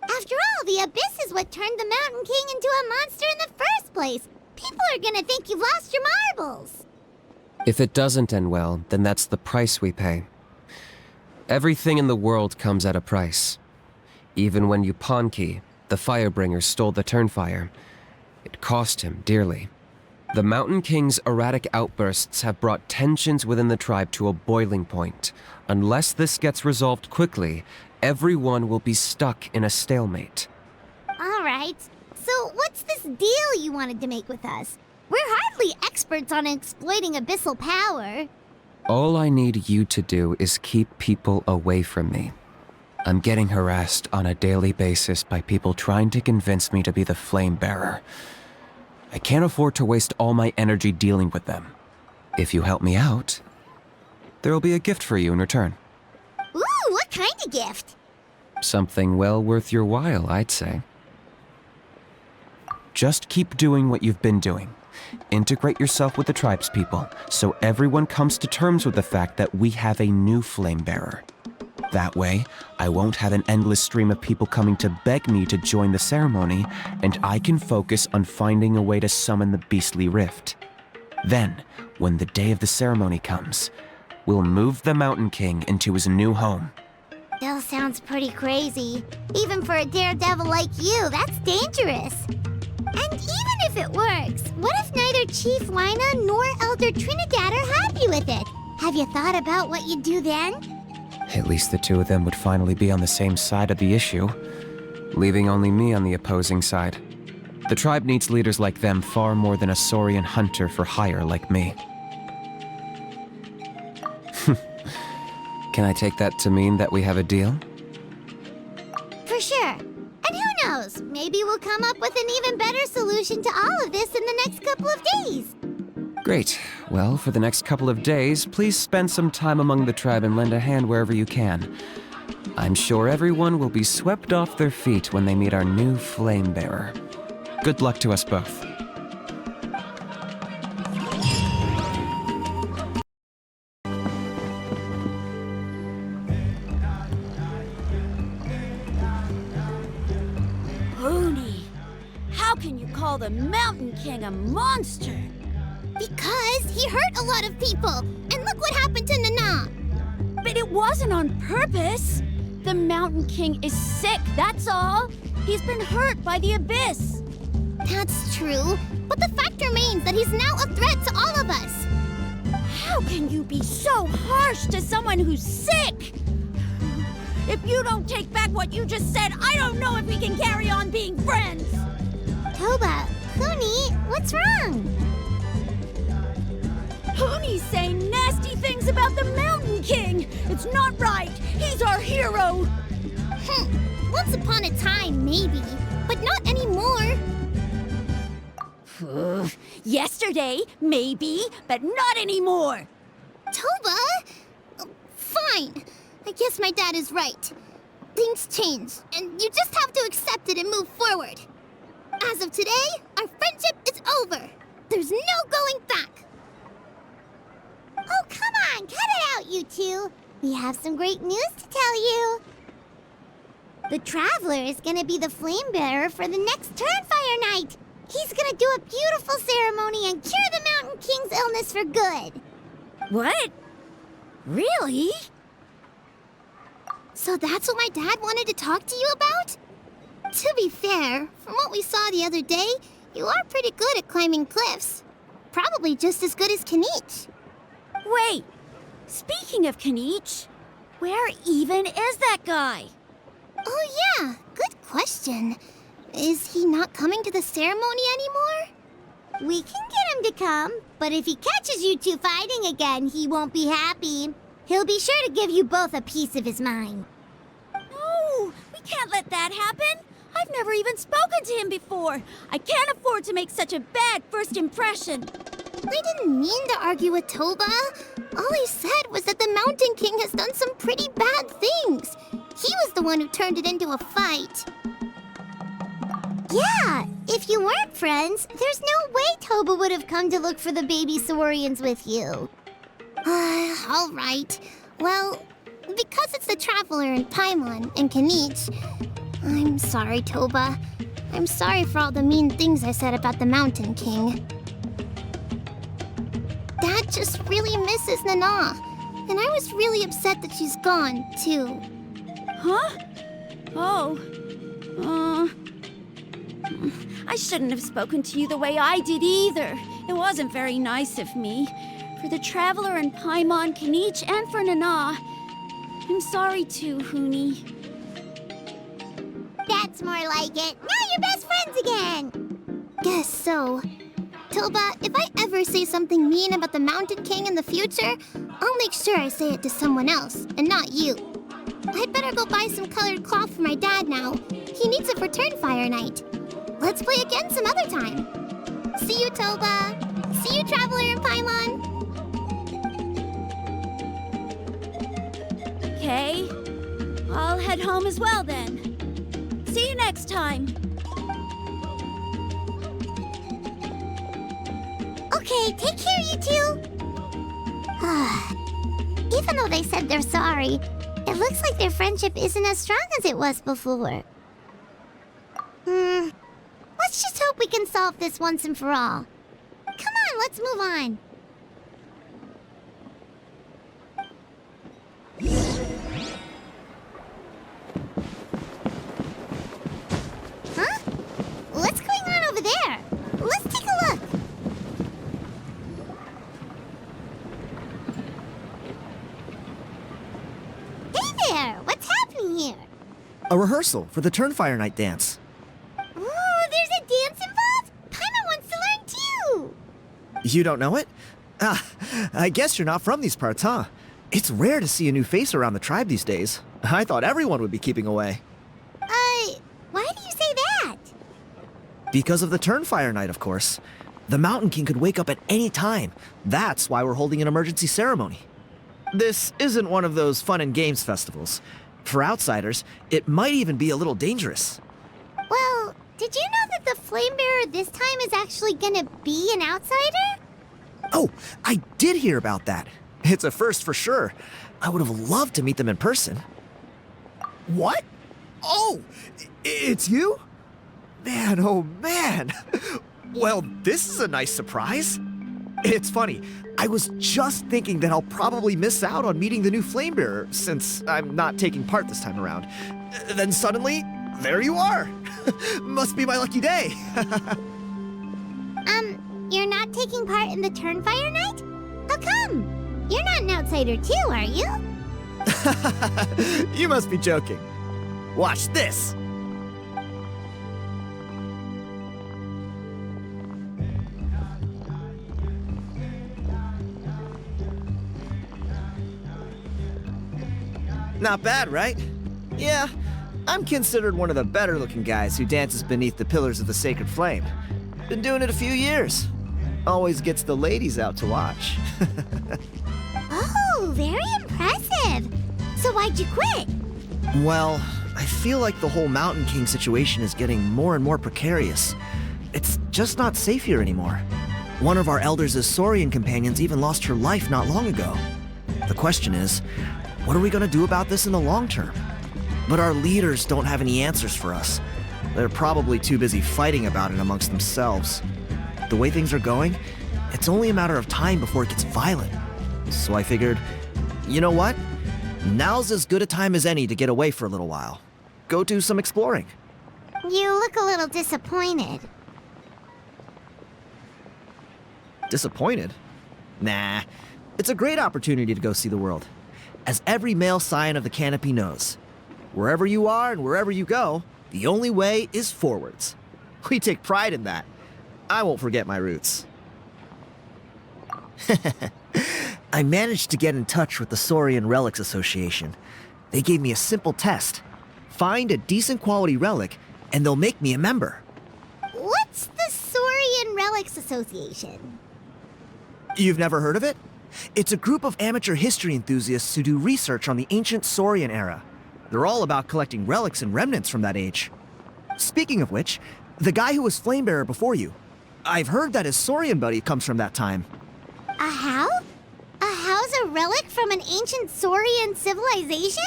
After all, the Abyss is what turned the Mountain King into a monster in the first place. People are gonna think you've lost your marbles. If it doesn't end well, then that's the price we pay. Everything in the world comes at a price. Even when Yupanqui, the Firebringer, stole the Turnfire, it cost him dearly. The Mountain King's erratic outbursts have brought tensions within the tribe to a boiling point. Unless this gets resolved quickly, everyone will be stuck in a stalemate. All right. So what's this deal you wanted to make with us? We're hardly experts on exploiting abyssal power. All I need you to do is keep people away from me. I'm getting harassed on a daily basis by people trying to convince me to be the flame bearer. I can't afford to waste all my energy dealing with them. If you help me out, there'll be a gift for you in return. Ooh, what kind of gift? Something well worth your while, I'd say. Just keep doing what you've been doing. Integrate yourself with the tribespeople, so everyone comes to terms with the fact that we have a new flame bearer. That way, I won't have an endless stream of people coming to beg me to join the ceremony, and I can focus on finding a way to summon the beastly rift. Then, when the day of the ceremony comes, we'll move the Mountain King into his new home. Still sounds pretty crazy. Even for a daredevil like you, that's dangerous. And even if it works, what if neither Chief Lina nor Elder Trinidad are happy with it? Have you thought about what you'd do then? At least the two of them would finally be on the same side of the issue, leaving only me on the opposing side. The tribe needs leaders like them far more than a Saurian hunter for hire like me. Can I take that to mean that we have a deal? For sure. And who knows, maybe we'll come up with an even better solution to all of this in the next couple of days. Great. Well, for the next couple of days, please spend some time among the tribe and lend a hand wherever you can. I'm sure everyone will be swept off their feet when they meet our new flame bearer. Good luck to us both. Pony, how can you call the Mountain King a monster? Because he hurt a lot of people, and look what happened to Nana. But it wasn't on purpose. The Mountain King is sick, that's all. He's been hurt by the Abyss. That's true, but the fact remains that he's now a threat to all of us. How can you be so harsh to someone who's sick? If you don't take back what you just said, I don't know if we can carry on being friends. Toba, Kuni, what's wrong? Pony's saying nasty things about the Mountain King. It's not right. He's our hero. Once upon a time, maybe, but not anymore. Yesterday, maybe, but not anymore. Toba? Fine. I guess my dad is right. Things change, and you just have to accept it and move forward. As of today, our friendship is over. There's no going back. Oh, come on, cut it out, you two. We have some great news to tell you. The Traveler is gonna be the flame bearer for the next Turnfire night. He's gonna do a beautiful ceremony and cure the Mountain King's illness for good. What? Really? So that's what my dad wanted to talk to you about? To be fair, from what we saw the other day, you are pretty good at climbing cliffs. Probably just as good as Kinich. Wait, speaking of Kinich, where even is that guy? Oh yeah, good question. Is he not coming to the ceremony anymore? We can get him to come, but if he catches you two fighting again, he won't be happy. He'll be sure to give you both a piece of his mind. No, we can't let that happen. I've never even spoken to him before. I can't afford to make such a bad first impression. I didn't mean to argue with Toba. All I said was that the Mountain King has done some pretty bad things. He was the one who turned it into a fight. Yeah, if you weren't friends, there's no way Toba would have come to look for the baby Saurians with you. All right. Well, because it's the Traveler and Paimon and Kinich, I'm sorry, Toba. I'm sorry for all the mean things I said about the Mountain King. Dad just really misses Nana, and I was really upset that she's gone, too. Huh? Oh. I shouldn't have spoken to you the way I did either. It wasn't very nice of me. For the Traveler and Paimon, Kinich, and for Nana. I'm sorry too, Huni. That's more like it. Now you're best friends again. Guess so. Toba, if I ever say something mean about the Mountain King in the future, I'll make sure I say it to someone else, and not you. I'd better go buy some colored cloth for my dad now. He needs it for Turnfire night. Let's play again some other time. See you, Toba. See you, Traveler and Paimon. Okay. I'll head home as well then. See you next time. Okay, take care, you two. Even though they said they're sorry, it looks like their friendship isn't as strong as it was before. Let's just hope we can solve this once and for all. Come on, let's move on. Huh? What's going on over there? Let's take a look. Hey there! What's happening here? A rehearsal for the Turnfire Night dance. Ooh, there's a dance involved? Paimon wants to learn too! You don't know it? I guess you're not from these parts, huh? It's rare to see a new face around the tribe these days. I thought everyone would be keeping away. Why do you say that? Because of the Turnfire Night, of course. The Mountain King could wake up at any time. That's why we're holding an emergency ceremony. This isn't one of those fun and games festivals. For outsiders, it might even be a little dangerous. Well, did you know that the Flame Bearer this time is actually gonna be an outsider? Oh, I did hear about that. It's a first for sure. I would have loved to meet them in person. What? Oh, it's you? Man, oh man. Well, this is a nice surprise. It's funny, I was just thinking that I'll probably miss out on meeting the new Flame Bearer since I'm not taking part this time around. Then suddenly, there you are. Must be my lucky day. You're not taking part in the Turnfire Night? How come? You're not an outsider too, are you? You must be joking. Watch this. Not bad, right? Yeah, I'm considered one of the better-looking guys who dances beneath the pillars of the sacred flame. Been doing it a few years. Always gets the ladies out to watch. Oh, very impressive. So why'd you quit? Well, I feel like the whole Mountain King situation is getting more and more precarious. It's just not safe here anymore. One of our elders' Saurian companions even lost her life not long ago. The question is, what are we gonna do about this in the long term? But our leaders don't have any answers for us. They're probably too busy fighting about it amongst themselves. The way things are going, it's only a matter of time before it gets violent. So I figured, you know what? Now's as good a time as any to get away for a little while. Go do some exploring. You look a little disappointed. Disappointed? Nah. It's a great opportunity to go see the world. As every male scion of the Canopy knows, wherever you are and wherever you go, the only way is forwards. We take pride in that. I won't forget my roots. I managed to get in touch with the Saurian Relics Association. They gave me a simple test. Find a decent quality relic, and they'll make me a member. What's the Saurian Relics Association? You've never heard of it? It's a group of amateur history enthusiasts who do research on the ancient Saurian era. They're all about collecting relics and remnants from that age. Speaking of which, the guy who was Flamebearer before you, I've heard that his Saurian buddy comes from that time. A how? A how's a relic from an ancient Saurian civilization?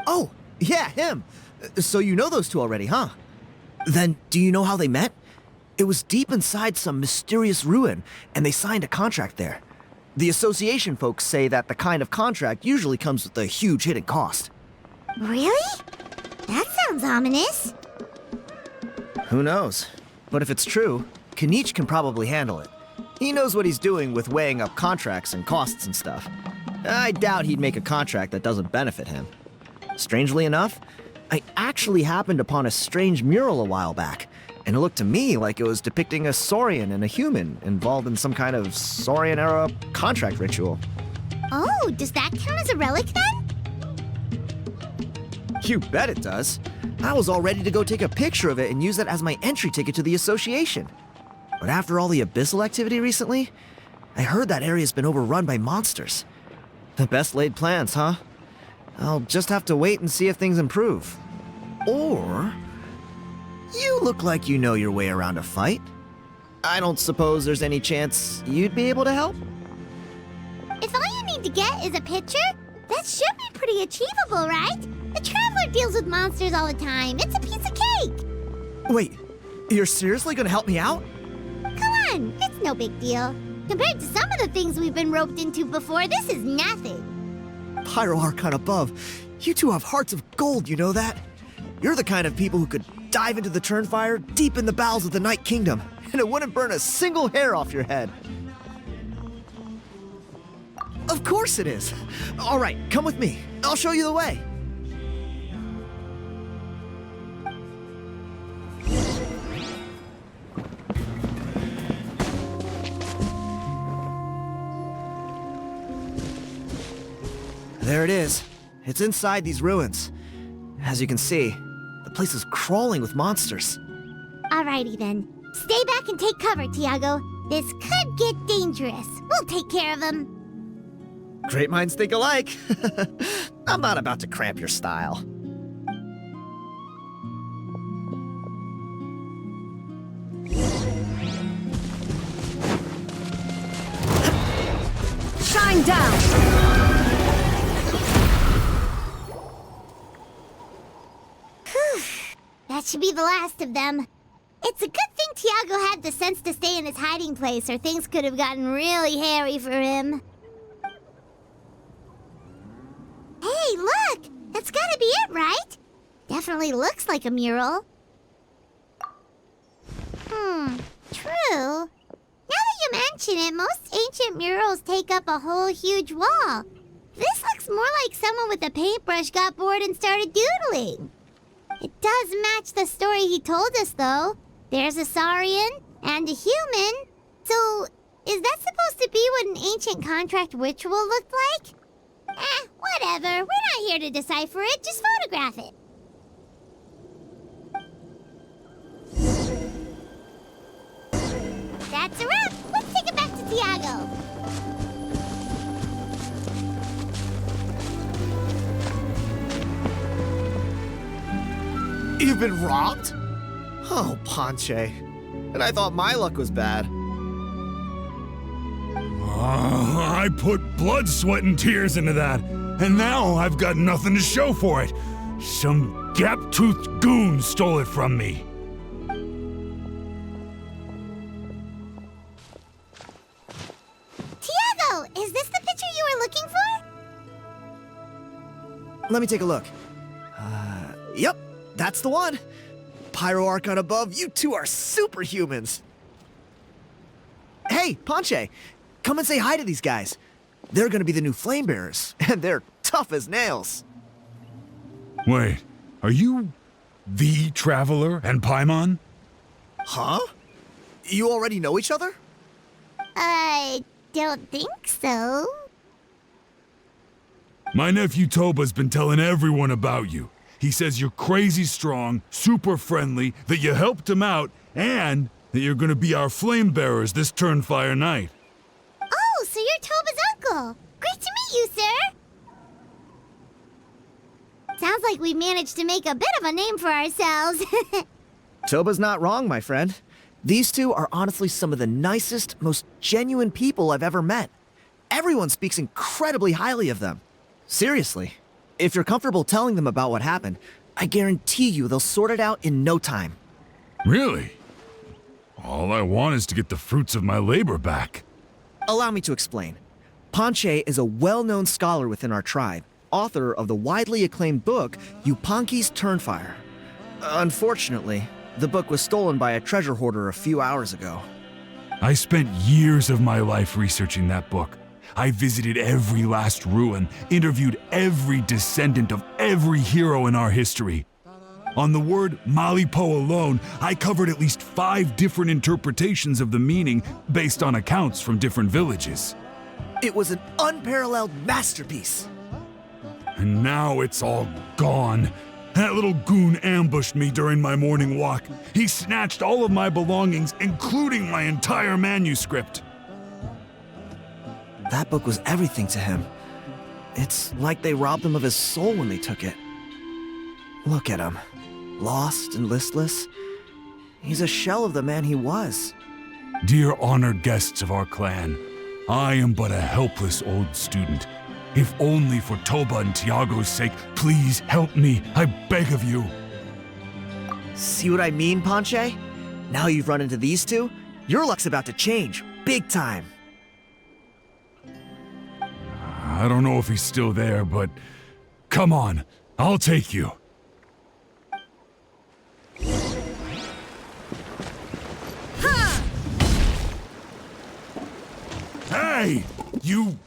Oh, yeah, him. So you know those two already, huh? Then, do you know how they met? It was deep inside some mysterious ruin, and they signed a contract there. The association folks say that the kind of contract usually comes with a huge hidden cost. Really? That sounds ominous. Who knows? But if it's true, Kinich can probably handle it. He knows what he's doing with weighing up contracts and costs and stuff. I doubt he'd make a contract that doesn't benefit him. Strangely enough, I actually happened upon a strange mural a while back, and it looked to me like it was depicting a Saurian and a human involved in some kind of Saurian-era contract ritual. Oh, does that count as a relic then? You bet it does. I was all ready to go take a picture of it and use that as my entry ticket to the association. But after all the abyssal activity recently, I heard that area's been overrun by monsters. The best laid plans, huh? I'll just have to wait and see if things improve. Or... you look like you know your way around a fight. I don't suppose there's any chance you'd be able to help? If all you need to get is a picture, that should be pretty achievable, right? The Traveler deals with monsters all the time. It's a piece of cake. Wait, you're seriously gonna help me out? Come on, it's no big deal. Compared to some of the things we've been roped into before, this is nothing. Pyro Archon above, you two have hearts of gold, you know that? You're the kind of people who could dive into the Turnfire deep in the bowels of the Night Kingdom, and it wouldn't burn a single hair off your head. Of course it is. All right, come with me. I'll show you the way. There it is. It's inside these ruins. As you can see, the place is crawling with monsters. Alrighty then. Stay back and take cover, Tiago. This could get dangerous. We'll take care of them. Great minds think alike. I'm not about to cramp your style. Shine down! That should be the last of them. It's a good thing Tiago had the sense to stay in his hiding place, or things could have gotten really hairy for him. Hey, look! That's gotta be it, right? Definitely looks like a mural. True. Now that you mention it, most ancient murals take up a whole huge wall. This looks more like someone with a paintbrush got bored and started doodling. It does match the story he told us, though. There's a Saurian and a human. So, is that supposed to be what an ancient contract ritual looked like? Whatever. We're not here to decipher it. Just photograph it. That's a wrap. Let's take it back to Tiago. You've been robbed? Oh, Ponche. And I thought my luck was bad. I put blood, sweat, and tears into that, and now I've got nothing to show for it. Some gap-toothed goon stole it from me. Tiago, is this the picture you were looking for? Let me take a look. Yep, that's the one. Pyro Archon above, you two are superhumans. Hey, Ponche, come and say hi to these guys. They're gonna be the new flame bearers, and they're tough as nails. Wait, are you the Traveler and Paimon? Huh? You already know each other? I don't think so. My nephew Toba's been telling everyone about you. He says you're crazy strong, super friendly, that you helped him out, and that you're gonna be our flame bearers this Turnfire night. Oh, so you're Toba's uncle. Great to meet you, sir. Sounds like we managed to make a bit of a name for ourselves. Toba's not wrong, my friend. These two are honestly some of the nicest, most genuine people I've ever met. Everyone speaks incredibly highly of them. Seriously. If you're comfortable telling them about what happened, I guarantee you they'll sort it out in no time. Really? All I want is to get the fruits of my labor back. Allow me to explain. Ponche is a well-known scholar within our tribe, author of the widely acclaimed book, Yupanqui's Turnfire. Unfortunately, the book was stolen by a treasure hoarder a few hours ago. I spent years of my life researching that book. I visited every last ruin, interviewed every descendant of every hero in our history. On the word Malipo alone, I covered at least 5 different interpretations of the meaning based on accounts from different villages. It was an unparalleled masterpiece. And now it's all gone. That little goon ambushed me during my morning walk. He snatched all of my belongings, including my entire manuscript. That book was everything to him. It's like they robbed him of his soul when they took it. Look at him. Lost and listless. He's a shell of the man he was. Dear honored guests of our clan, I am but a helpless old student. If only for Toba and Tiago's sake, please help me, I beg of you. See what I mean, Ponche? Now you've run into these two, your luck's about to change, big time. I don't know if he's still there, but come on, I'll take you. Hey! You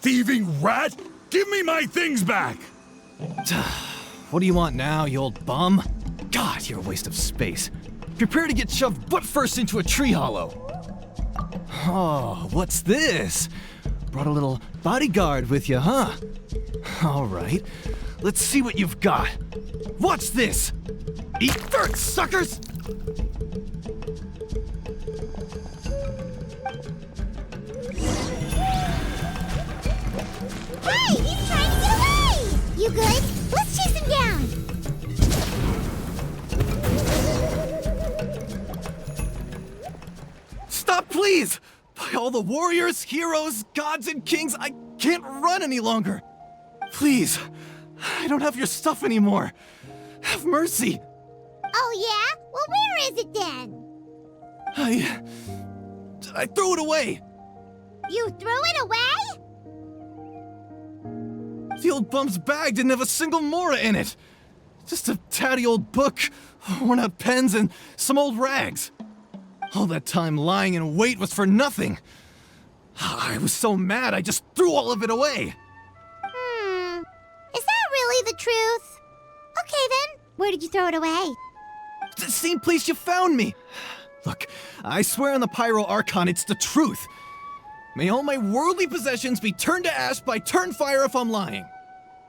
thieving rat! Give me my things back! What do you want now, you old bum? God, you're a waste of space. Prepare to get shoved butt first into a tree hollow. Oh, what's this? Brought a little bodyguard with you, huh? All right, let's see what you've got. What's this? Eat dirt, suckers! Hey, he's trying to get away! You good? Let's chase him down. Stop, please! By all the warriors, heroes, gods, and kings, I can't run any longer. Please, I don't have your stuff anymore. Have mercy. Oh, yeah? Well, where is it then? I threw it away. You threw it away? The old bum's bag didn't have a single mora in it. Just a tatty old book, worn out pens, and some old rags. All that time lying in wait was for nothing. I was so mad, I just threw all of it away. Is that really the truth? Okay then, where did you throw it away? The same place you found me. Look, I swear on the Pyro Archon it's the truth. May all my worldly possessions be turned to ash by Turnfire if I'm lying.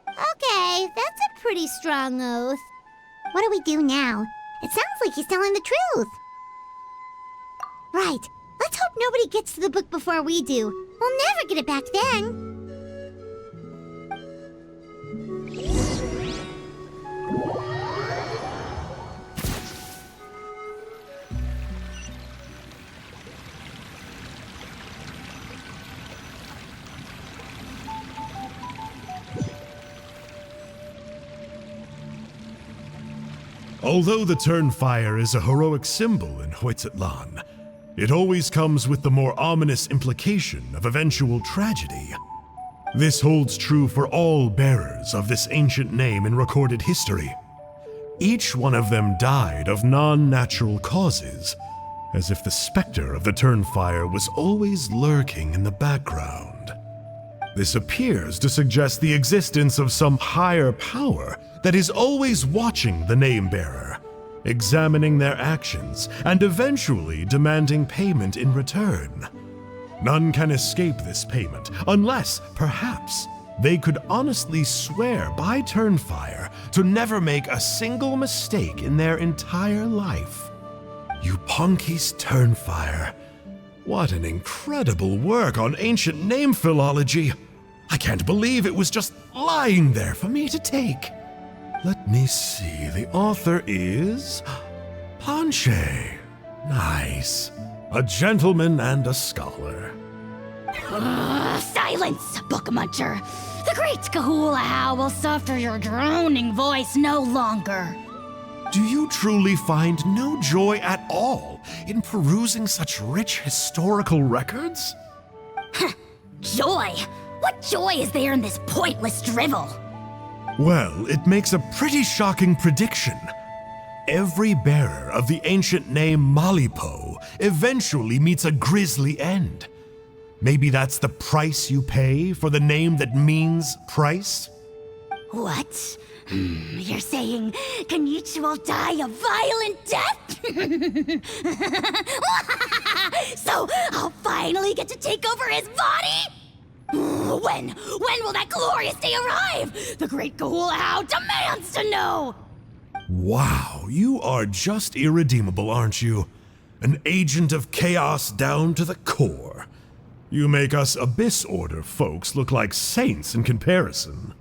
Okay, that's a pretty strong oath. What do we do now? It sounds like he's telling the truth. Right. Let's hope nobody gets to the book before we do. We'll never get it back then. Although the Turnfire is a heroic symbol in Huitzatlan, it always comes with the more ominous implication of eventual tragedy. This holds true for all bearers of this ancient name in recorded history. Each one of them died of non-natural causes, as if the specter of the Turnfire was always lurking in the background. This appears to suggest the existence of some higher power that is always watching the name-bearer, examining their actions, and eventually demanding payment in return. None can escape this payment, unless, perhaps, they could honestly swear by Turnfire to never make a single mistake in their entire life. Yupanqui's Turnfire. What an incredible work on ancient name philology! I can't believe it was just lying there for me to take. Let me see, the author is Panche. Nice. A gentleman and a scholar. Silence, book muncher. The great Kahulahau will suffer your droning voice no longer. Do you truly find no joy at all in perusing such rich historical records? Joy? What joy is there in this pointless drivel? Well, it makes a pretty shocking prediction. Every bearer of the ancient name Malipo eventually meets a grisly end. Maybe that's the price you pay for the name that means price? What? You're saying Kinich will die a violent death? So I'll finally get to take over his body? When will that glorious day arrive? The great Kahulahau demands to know! Wow, you are just irredeemable, aren't you? An agent of chaos down to the core. You make us Abyss Order folks look like saints in comparison.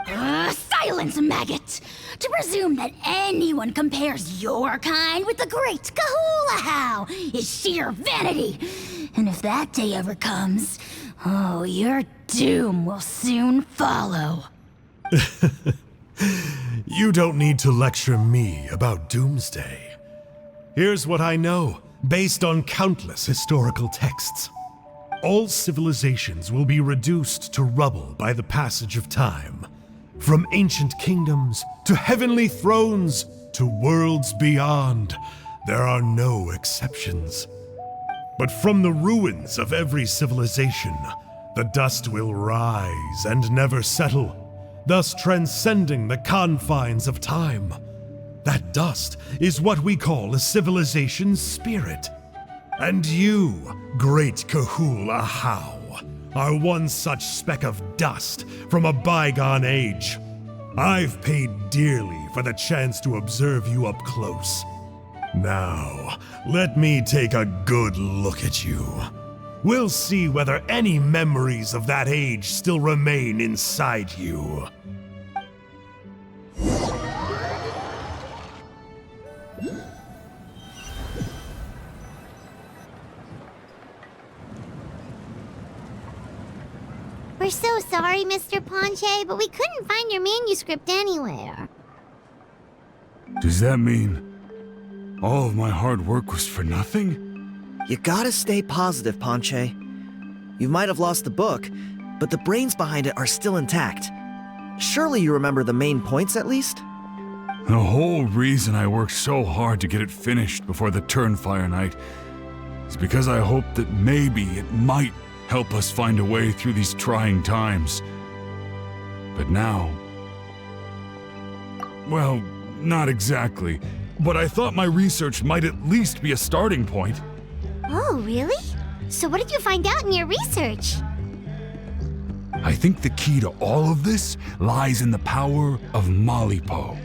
Silence, maggot! To presume that anyone compares your kind with the great Kahulahau is sheer vanity. And if that day ever comes, oh, your doom will soon follow. You don't need to lecture me about Doomsday. Here's what I know, based on countless historical texts. All civilizations will be reduced to rubble by the passage of time. From ancient kingdoms to heavenly thrones to worlds beyond, there are no exceptions. But from the ruins of every civilization, the dust will rise and never settle, thus transcending the confines of time. That dust is what we call a civilization's spirit. And you, great Kahulahau, are one such speck of dust from a bygone age. I've paid dearly for the chance to observe you up close. Now, let me take a good look at you. We'll see whether any memories of that age still remain inside you. We're so sorry, Mr. Panche, but we couldn't find your manuscript anywhere. Does that mean all of my hard work was for nothing? You gotta stay positive, Panche. You might have lost the book, but the brains behind it are still intact. Surely you remember the main points at least? The whole reason I worked so hard to get it finished before the Turnfire night is because I hoped that maybe it might help us find a way through these trying times. But now... well, not exactly. But I thought my research might at least be a starting point. Oh, really? So what did you find out in your research? I think the key to all of this lies in the power of Malipo.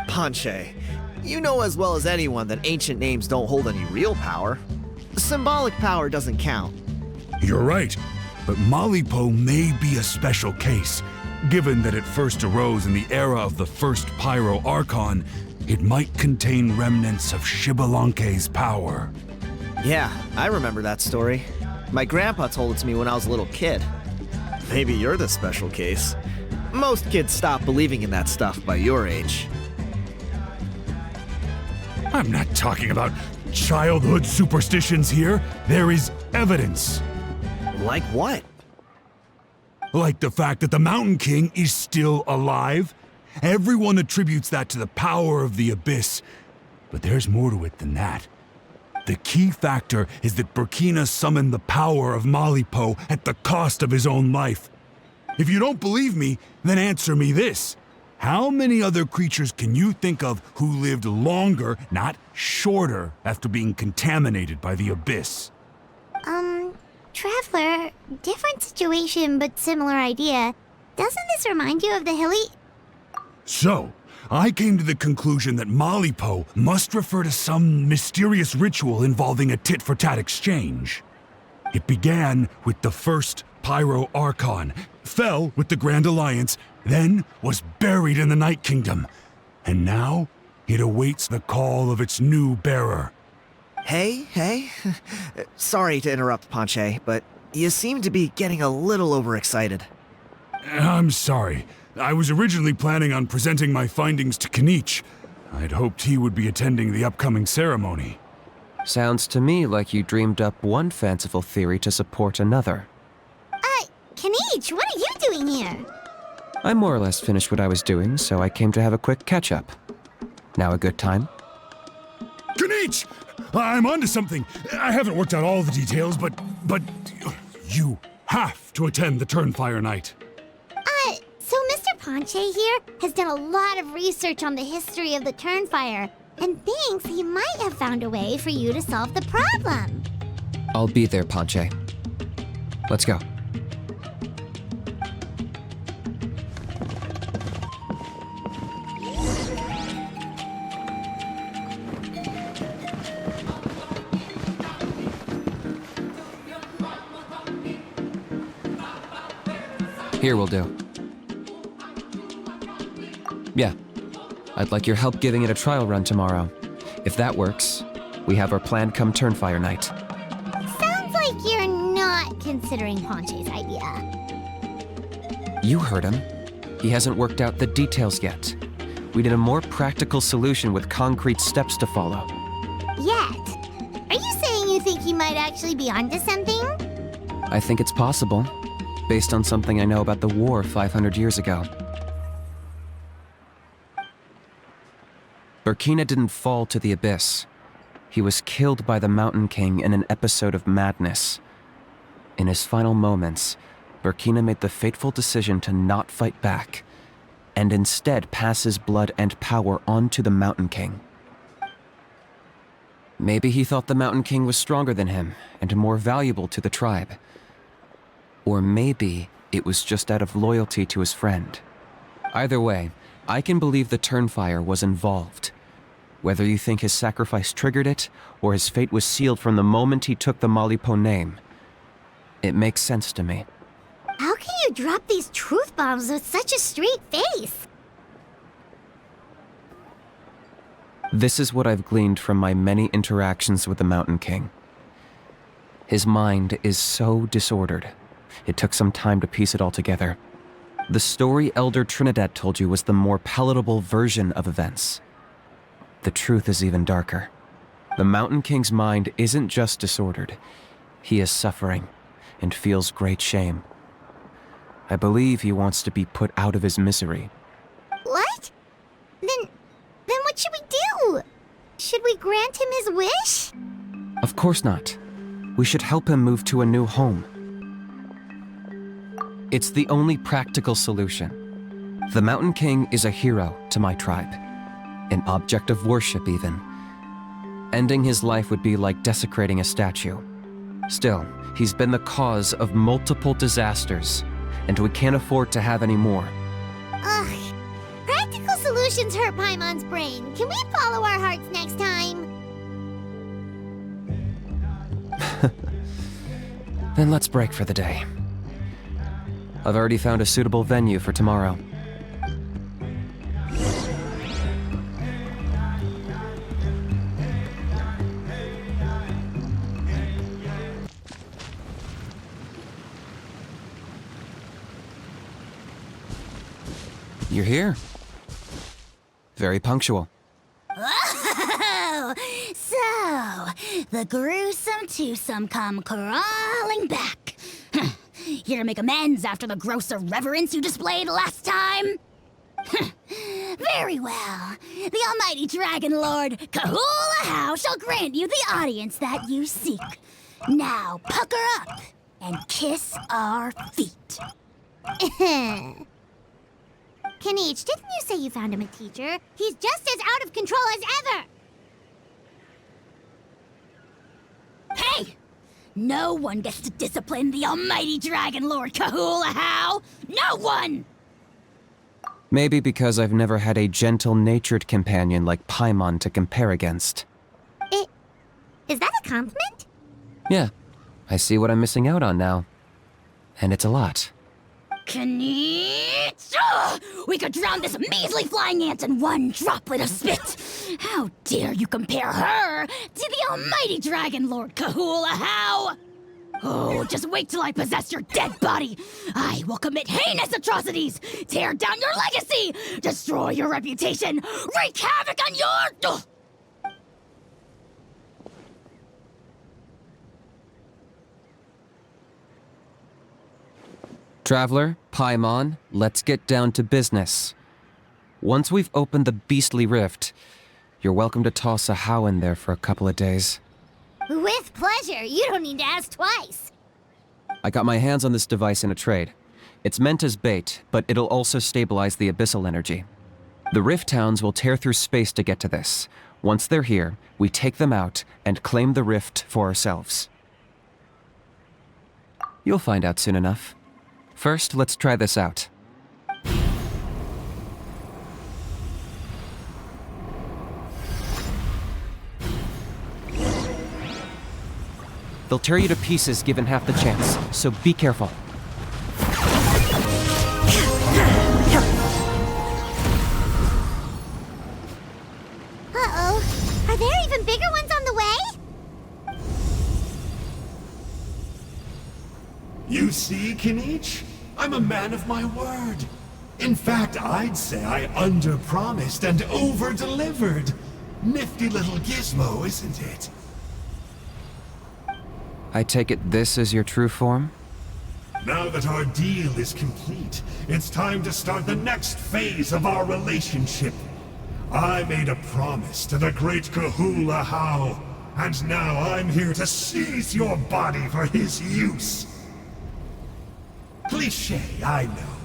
Panche, you know as well as anyone that ancient names don't hold any real power. Symbolic power doesn't count. You're right, but Malipo may be a special case. Given that it first arose in the era of the first Pyro Archon, it might contain remnants of Xbalanque's power. Yeah, I remember that story. My grandpa told it to me when I was a little kid. Maybe you're the special case. Most kids stop believing in that stuff by your age. I'm not talking about childhood superstitions here. There is evidence. Like what? Like the fact that the Mountain King is still alive. Everyone attributes that to the power of the Abyss. But there's more to it than that. The key factor is that Burkina summoned the power of Malipo at the cost of his own life. If you don't believe me, then answer me this. How many other creatures can you think of who lived longer, not shorter, after being contaminated by the Abyss? Traveler, different situation but similar idea. Doesn't this remind you of the hilly... So, I came to the conclusion that Malipo must refer to some mysterious ritual involving a tit-for-tat exchange. It began with the first Pyro Archon, fell with the Grand Alliance, then was buried in the Night Kingdom, and now it awaits the call of its new bearer. Hey. Sorry to interrupt, Panche, but you seem to be getting a little overexcited. I'm sorry. I was originally planning on presenting my findings to Kinich. I'd hoped he would be attending the upcoming ceremony. Sounds to me like you dreamed up one fanciful theory to support another. Kinich, what are you doing here? I more or less finished what I was doing, so I came to have a quick catch-up. Now a good time? Kinich! I'm onto something. I haven't worked out all the details, but you have to attend the Turnfire night. So Mr. Panche here has done a lot of research on the history of the Turnfire and thinks he might have found a way for you to solve the problem. I'll be there, Panche. Let's go. Here will do. Yeah. I'd like your help giving it a trial run tomorrow. If that works, we have our plan come Turnfire night. Sounds like you're not considering Panche's idea. You heard him. He hasn't worked out the details yet. We need a more practical solution with concrete steps to follow. Yet? Are you saying you think he might actually be onto something? I think it's possible, based on something I know about the war 500 years ago. Burkina didn't fall to the Abyss. He was killed by the Mountain King in an episode of madness. In his final moments, Burkina made the fateful decision to not fight back, and instead pass his blood and power on to the Mountain King. Maybe he thought the Mountain King was stronger than him, and more valuable to the tribe. Or maybe it was just out of loyalty to his friend. Either way, I can believe the Turnfire was involved. Whether you think his sacrifice triggered it, or his fate was sealed from the moment he took the Malipo name, it makes sense to me. How can you drop these truth bombs with such a straight face? This is what I've gleaned from my many interactions with the Mountain King. His mind is so disordered. It took some time to piece it all together. The story Elder Trinidad told you was the more palatable version of events. The truth is even darker. The Mountain King's mind isn't just disordered. He is suffering and feels great shame. I believe he wants to be put out of his misery. What? Then what should we do? Should we grant him his wish? Of course not. We should help him move to a new home. It's the only practical solution. The Mountain King is a hero to my tribe. An object of worship, even. Ending his life would be like desecrating a statue. Still, he's been the cause of multiple disasters, and we can't afford to have any more. Ugh. Practical solutions hurt Paimon's brain. Can we follow our hearts next time? Then let's break for the day. I've already found a suitable venue for tomorrow. You're here. Very punctual. Oh, so the gruesome twosome come crawling back. Here to make amends after the gross irreverence you displayed last time? Very well. The almighty Dragon Lord Kahula How shall grant you the audience that you seek. Now pucker up and kiss our feet. Kinich, didn't you say you found him a teacher? He's just as out of control as ever! Hey! No one gets to discipline the almighty Dragon Lord Kahula How! No one! Maybe because I've never had a gentle-natured companion like Paimon to compare against. Is that a compliment? Yeah, I see what I'm missing out on now. And it's a lot. Kinich! Ugh! We could drown this measly flying ant in one droplet of spit! How dare you compare her to the almighty Dragon Lord Kahula How! Oh, just wait till I possess your dead body! I will commit heinous atrocities! Tear down your legacy! Destroy your reputation! Wreak havoc on your... Ugh! Traveler, Paimon, let's get down to business. Once we've opened the beastly rift, you're welcome to toss a How in there for a couple of days. With pleasure. You don't need to ask twice. I got my hands on this device in a trade. It's meant as bait, but it'll also stabilize the abyssal energy. The rift towns will tear through space to get to this. Once they're here, we take them out and claim the rift for ourselves. You'll find out soon enough. First, let's try this out. They'll tear you to pieces given half the chance, so be careful. Uh-oh. Are there even bigger ones on the way? You see, Kinich? I'm a man of my word. In fact, I'd say I under-promised and over-delivered. Nifty little gizmo, isn't it? I take it this is your true form? Now that our deal is complete, it's time to start the next phase of our relationship. I made a promise to the great Kahula How, and now I'm here to seize your body for his use. Cliché, I know.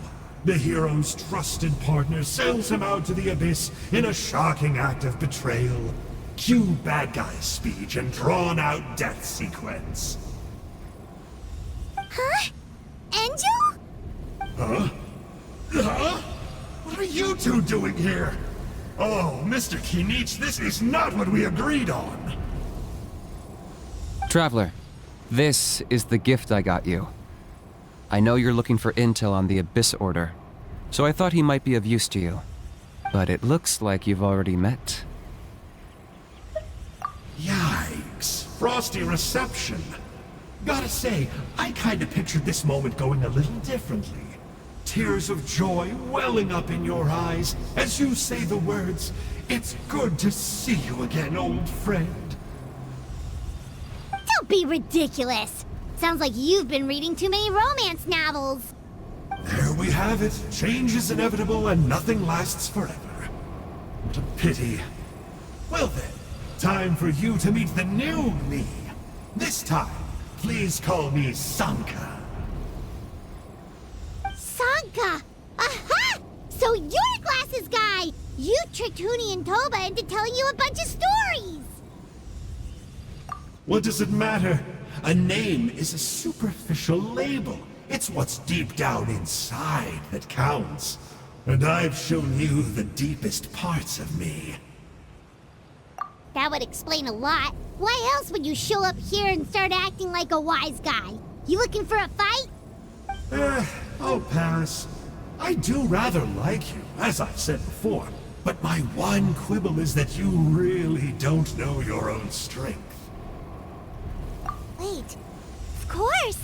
The hero's trusted partner sells him out to the abyss in a shocking act of betrayal. Cue bad guy speech and drawn-out death sequence. Huh? Angel? Huh? Huh? What are you two doing here? Oh, Mr. Kinich, this is not what we agreed on. Traveler, this is the gift I got you. I know you're looking for intel on the Abyss Order, so I thought he might be of use to you. But it looks like you've already met. Yikes. Frosty reception. Gotta say, I kinda pictured this moment going a little differently. Tears of joy welling up in your eyes as you say the words, "It's good to see you again, old friend." Don't be ridiculous. Sounds like you've been reading too many romance novels. There we have it. Change is inevitable and nothing lasts forever. What a pity. Well then, time for you to meet the new me. This time, please call me Sanka. Sanka! Aha! So you're the glasses guy! You tricked Huni and Toba into telling you a bunch of stories! What does it matter? a name is a superficial label. It's what's deep down inside that counts. And I've shown you the deepest parts of me. That would explain a lot. Why else would you show up here and start acting like a wise guy? You looking for a fight? Oh, Paris. I do rather like you, as I've said before. But my one quibble is that you really don't know your own strength. Wait. Of course!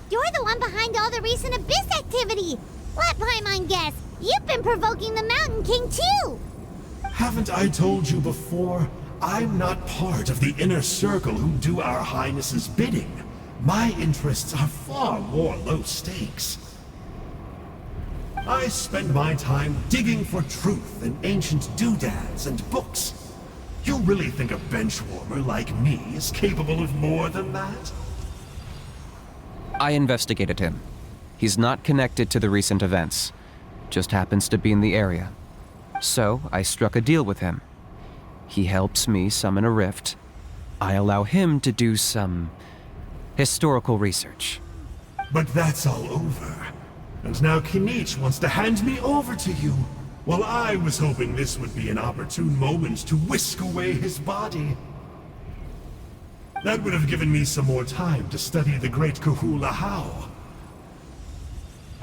You're the one behind all the recent Abyss activity! Let Paimon guess, you've been provoking the Mountain King too! Haven't I told you before? I'm not part of the inner circle who do our Highness's bidding. My interests are far more low stakes. I spend my time digging for truth in ancient doodads and books. You really think a benchwarmer like me is capable of more than that? I investigated him. He's not connected to the recent events. Just happens to be in the area. So, I struck a deal with him. He helps me summon a rift. I allow him to do some historical research. But that's all over. And now Kinich wants to hand me over to you. Well, I was hoping this would be an opportune moment to whisk away his body. That would have given me some more time to study the great Kahula How.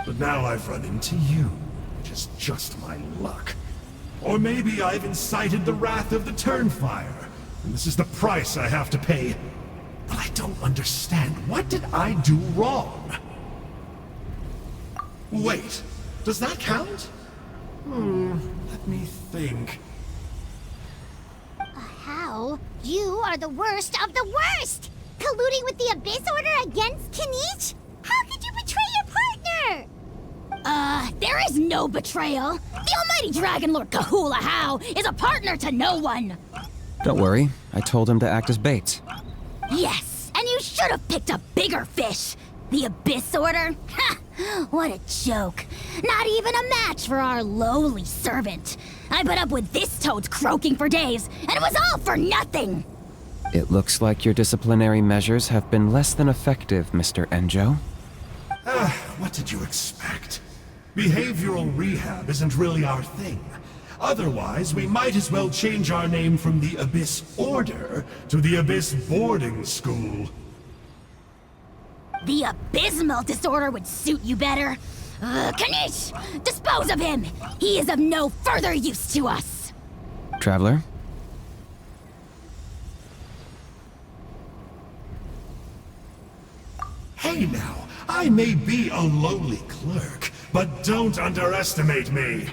But now I've run into you, which is just my luck. Or maybe I've incited the wrath of the Turnfire, and this is the price I have to pay. But I don't understand. What did I do wrong? Wait, does that count? Let me think. How? You are the worst of the worst! Colluding with the Abyss Order against Kinich? How could you betray your partner? There is no betrayal. The almighty Dragon Lord Kahula How is a partner to no one. Don't worry, I told him to act as bait. Yes, and you should have picked a bigger fish. The Abyss Order? Ha! What a joke. Not even a match for our lowly servant. I put up with this toad croaking for days, and it was all for nothing. It looks like your disciplinary measures have been less than effective, Mr. Enjo. What did you expect? Behavioral rehab isn't really our thing. Otherwise, we might as well change our name from the Abyss Order to the Abyss Boarding School. The abysmal disorder would suit you better. Kinich! Dispose of him! He is of no further use to us! Traveler? Hey now, I may be a lowly clerk, but don't underestimate me.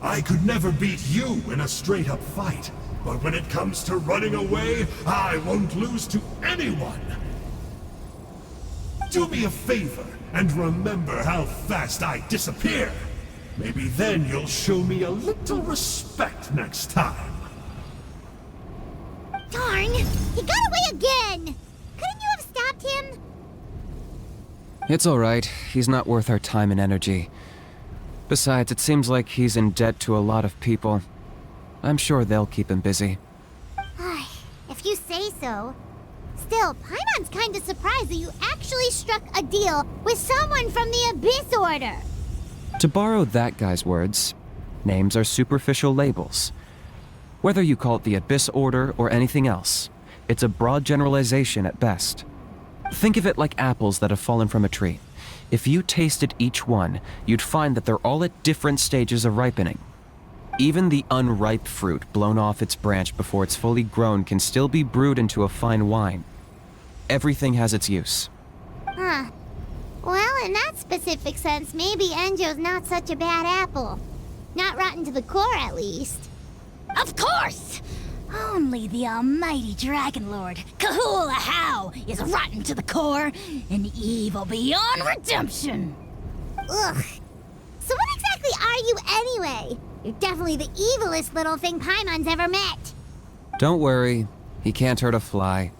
I could never beat you in a straight-up fight, but when it comes to running away, I won't lose to anyone. Do me a favor and remember how fast I disappear. Maybe then you'll show me a little respect next time. Darn! He got away again! Couldn't you have stopped him? It's alright. He's not worth our time and energy. Besides, it seems like he's in debt to a lot of people. I'm sure they'll keep him busy. If you say so. Still, Paimon's kinda surprised that you actually struck a deal with someone from the Abyss Order. To borrow that guy's words, names are superficial labels. Whether you call it the Abyss Order or anything else, it's a broad generalization at best. Think of it like apples that have fallen from a tree. If you tasted each one, you'd find that they're all at different stages of ripening. Even the unripe fruit blown off its branch before it's fully grown can still be brewed into a fine wine. Everything has its use. Huh. Well, in that specific sense, maybe Enjo's not such a bad apple. Not rotten to the core, at least. Of course! Only the almighty Dragon Lord, Kahula How, is rotten to the core and evil beyond redemption. Ugh. So what exactly are you anyway? You're definitely the evilest little thing Paimon's ever met. Don't worry, he can't hurt a fly.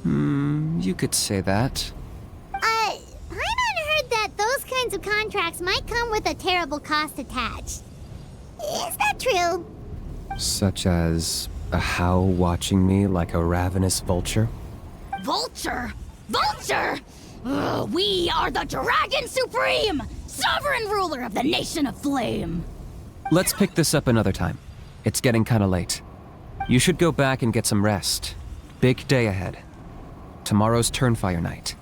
You could say that. Paimon heard that those kinds of contracts might come with a terrible cost attached. Is that true? Such as A How watching me like a ravenous vulture? Vulture? Vulture! Ugh, we are the Dragon Supreme! Sovereign ruler of the Nation of Flame! Let's pick this up another time. It's getting kinda late. You should go back and get some rest. Big day ahead. Tomorrow's Turnfire night.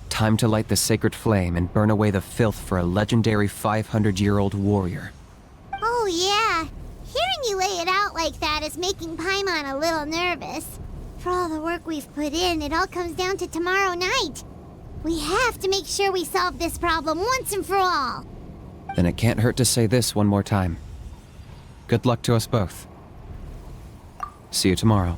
Time to light the sacred flame and burn away the filth for a legendary 500-year-old warrior. Oh yeah. Hearing you lay it out like that is making Paimon a little nervous. For all the work we've put in, it all comes down to tomorrow night. We have to make sure we solve this problem once and for all. Then it can't hurt to say this one more time. Good luck to us both. See you tomorrow.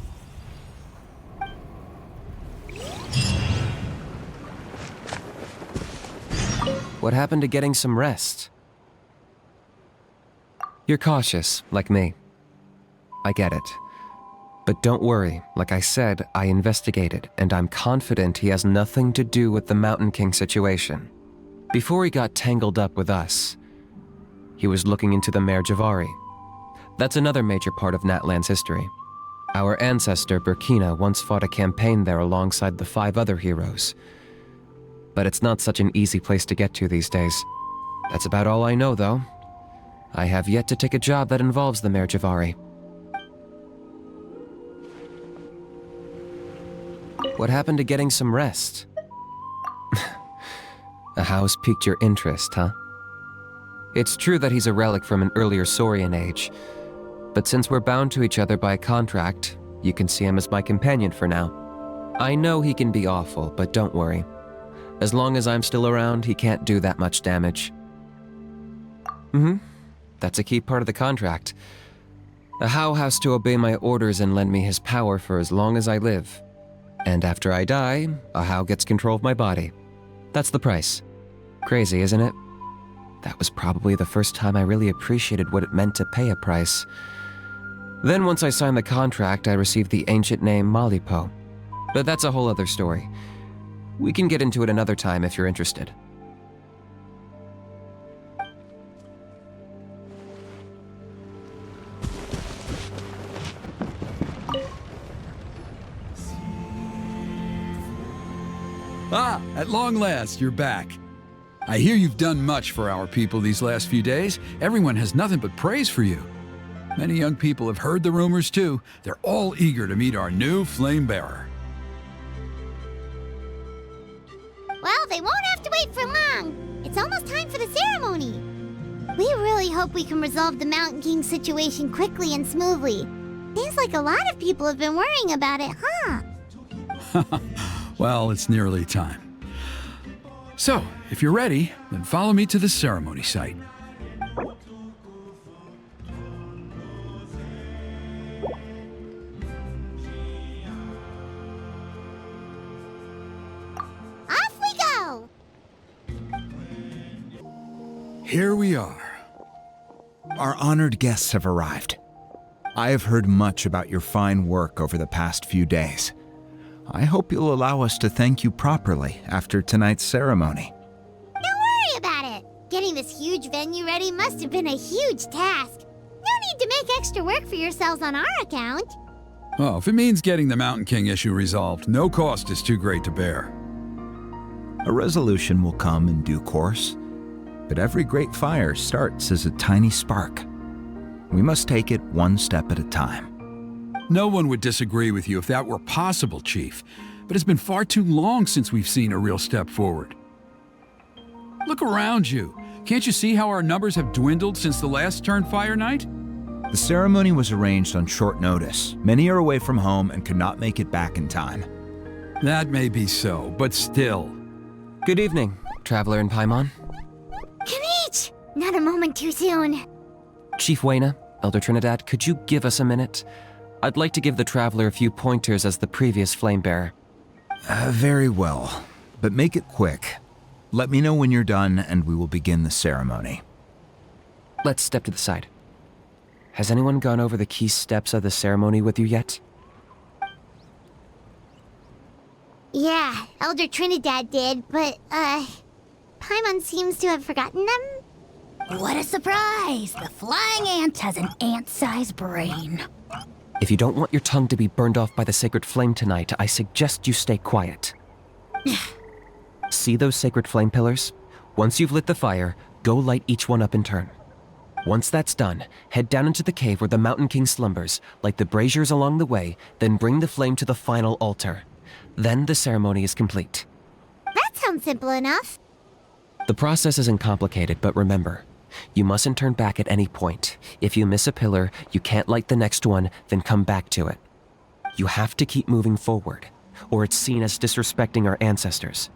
What happened to getting some rest? You're cautious, like me. I get it. But don't worry, like I said, I investigated, and I'm confident he has nothing to do with the Mountain King situation. Before he got tangled up with us, he was looking into the Mare Javari. That's another major part of Natlan's history. Our ancestor, Burkina, once fought a campaign there alongside the 5 other heroes. But it's not such an easy place to get to these days. That's about all I know, though. I have yet to take a job that involves the Mare Javari. What happened to getting some rest? A house piqued your interest, huh? It's true that he's a relic from an earlier Saurian age, but since we're bound to each other by contract, you can see him as my companion for now. I know he can be awful, but don't worry. As long as I'm still around, he can't do that much damage. That's a key part of the contract. A How has to obey my orders and lend me his power for as long as I live. And after I die, a How gets control of my body. That's the price. Crazy, isn't it? That was probably the first time I really appreciated what it meant to pay a price. Then once I signed the contract, I received the ancient name Malipo. But that's a whole other story. We can get into it another time if you're interested. Ah, at long last, you're back. I hear you've done much for our people these last few days. Everyone has nothing but praise for you. Many young people have heard the rumors too. They're all eager to meet our new flame bearer. Well, they won't have to wait for long. It's almost time for the ceremony. We really hope we can resolve the Mountain King situation quickly and smoothly. Seems like a lot of people have been worrying about it, huh? Well, it's nearly time. So, if you're ready, then follow me to the ceremony site. Off we go! Here we are. Our honored guests have arrived. I have heard much about your fine work over the past few days. I hope you'll allow us to thank you properly after tonight's ceremony. Don't worry about it. Getting this huge venue ready must have been a huge task. No need to make extra work for yourselves on our account. Oh, if it means getting the Mountain King issue resolved, no cost is too great to bear. A resolution will come in due course, but every great fire starts as a tiny spark. We must take it one step at a time. No one would disagree with you if that were possible, Chief, but it's been far too long since we've seen a real step forward. Look around you. Can't you see how our numbers have dwindled since the last Turnfire night? The ceremony was arranged on short notice. Many are away from home and could not make it back in time. That may be so, but still. Good evening, Traveler and Paimon. Kinich! Not a moment too soon. Chief Wayna, Elder Trinidad, could you give us a minute? I'd like to give the Traveler a few pointers as the previous flame bearer. Very well, but make it quick. Let me know when you're done and we will begin the ceremony. Let's step to the side. Has anyone gone over the key steps of the ceremony with you yet? Yeah, Elder Trinidad did, but, Paimon seems to have forgotten them. What a surprise! The flying ant has an ant-sized brain. If you don't want your tongue to be burned off by the sacred flame tonight, I suggest you stay quiet. See those sacred flame pillars? Once you've lit the fire, go light each one up in turn. Once that's done, head down into the cave where the Mountain King slumbers, light the braziers along the way, then bring the flame to the final altar. Then the ceremony is complete. That sounds simple enough. The process isn't complicated, but remember, you mustn't turn back at any point. If you miss a pillar, you can't light the next one, then come back to it. You have to keep moving forward, or it's seen as disrespecting our ancestors.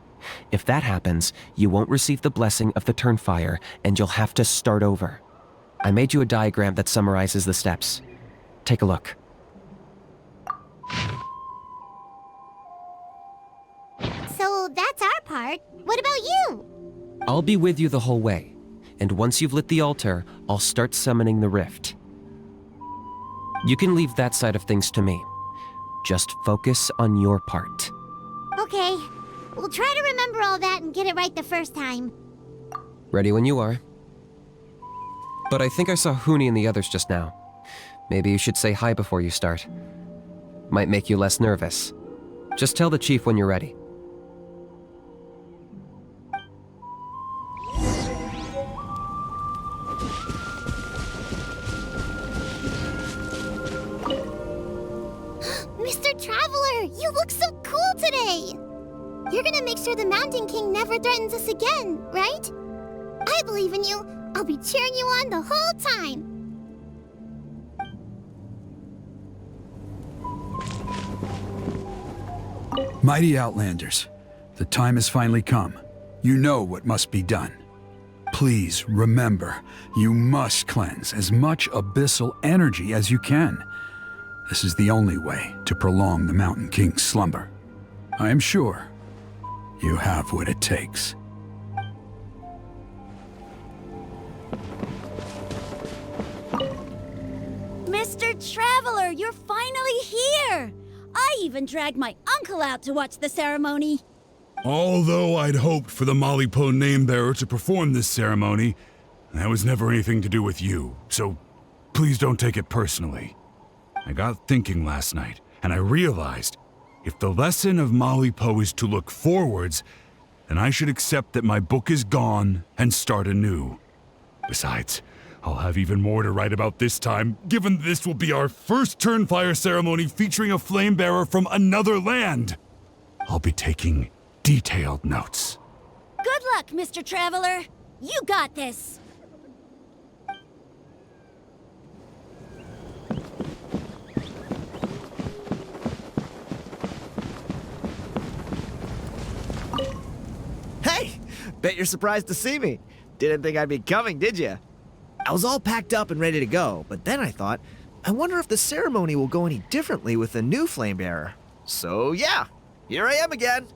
If that happens, you won't receive the blessing of the Turnfire, and you'll have to start over. I made you a diagram that summarizes the steps. Take a look. So that's our part. What about you? I'll be with you the whole way, and once you've lit the altar, I'll start summoning the rift. You can leave that side of things to me. Just focus on your part. Okay. We'll try to remember all that and get it right the first time. Ready when you are. But I think I saw Huni and the others just now. Maybe you should say hi before you start. Might make you less nervous. Just tell the chief when you're ready. Mr. Traveler, you look so cool today! You're gonna make sure the Mountain King never threatens us again, right? I believe in you. I'll be cheering you on the whole time. Mighty Outlanders, the time has finally come. You know what must be done. Please remember, you must cleanse as much abyssal energy as you can. This is the only way to prolong the Mountain King's slumber. I am sure you have what it takes. Mr. Traveler, you're finally here! I even dragged my uncle out to watch the ceremony. Although I'd hoped for the Malipo name-bearer to perform this ceremony, that was never anything to do with you, so please don't take it personally. I got thinking last night, and I realized if the lesson of Malipo is to look forwards, then I should accept that my book is gone and start anew. Besides, I'll have even more to write about this time, given this will be our first Turnfire ceremony featuring a flame-bearer from another land. I'll be taking detailed notes. Good luck, Mr. Traveler. You got this. Hey! Bet you're surprised to see me. Didn't think I'd be coming, did you? I was all packed up and ready to go, but then I thought, I wonder if the ceremony will go any differently with the new flame bearer. So yeah, here I am again.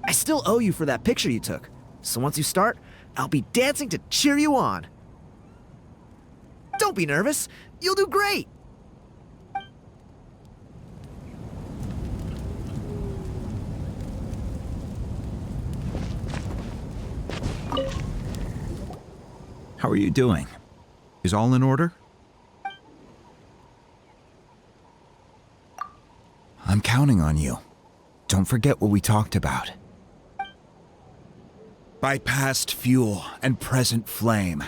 I still owe you for that picture you took, so once you start, I'll be dancing to cheer you on. Don't be nervous, you'll do great. How are you doing? Is all in order? I'm counting on you. Don't forget what we talked about. By past fuel and present flame,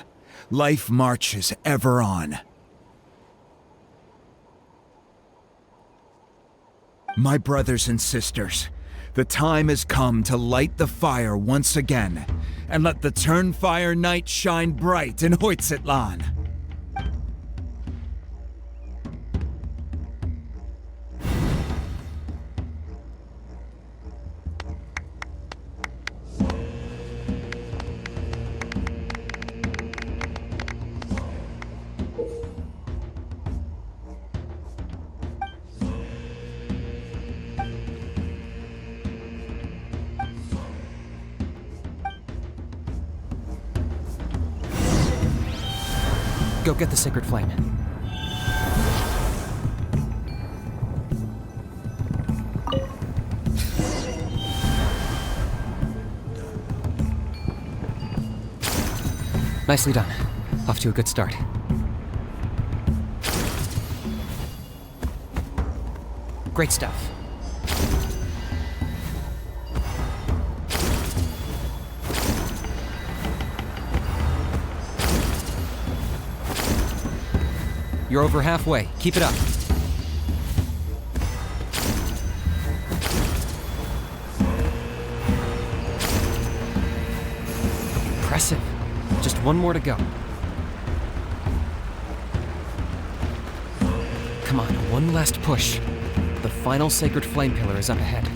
life marches ever on. My brothers and sisters, the time has come to light the fire once again, and let the Turnfire night shine bright in Hoytzitlan. Go get the sacred flame. Nicely done. Off to a good start. Great stuff. You're over halfway. Keep it up. Impressive. Just one more to go. Come on, one last push. The final sacred flame pillar is up ahead.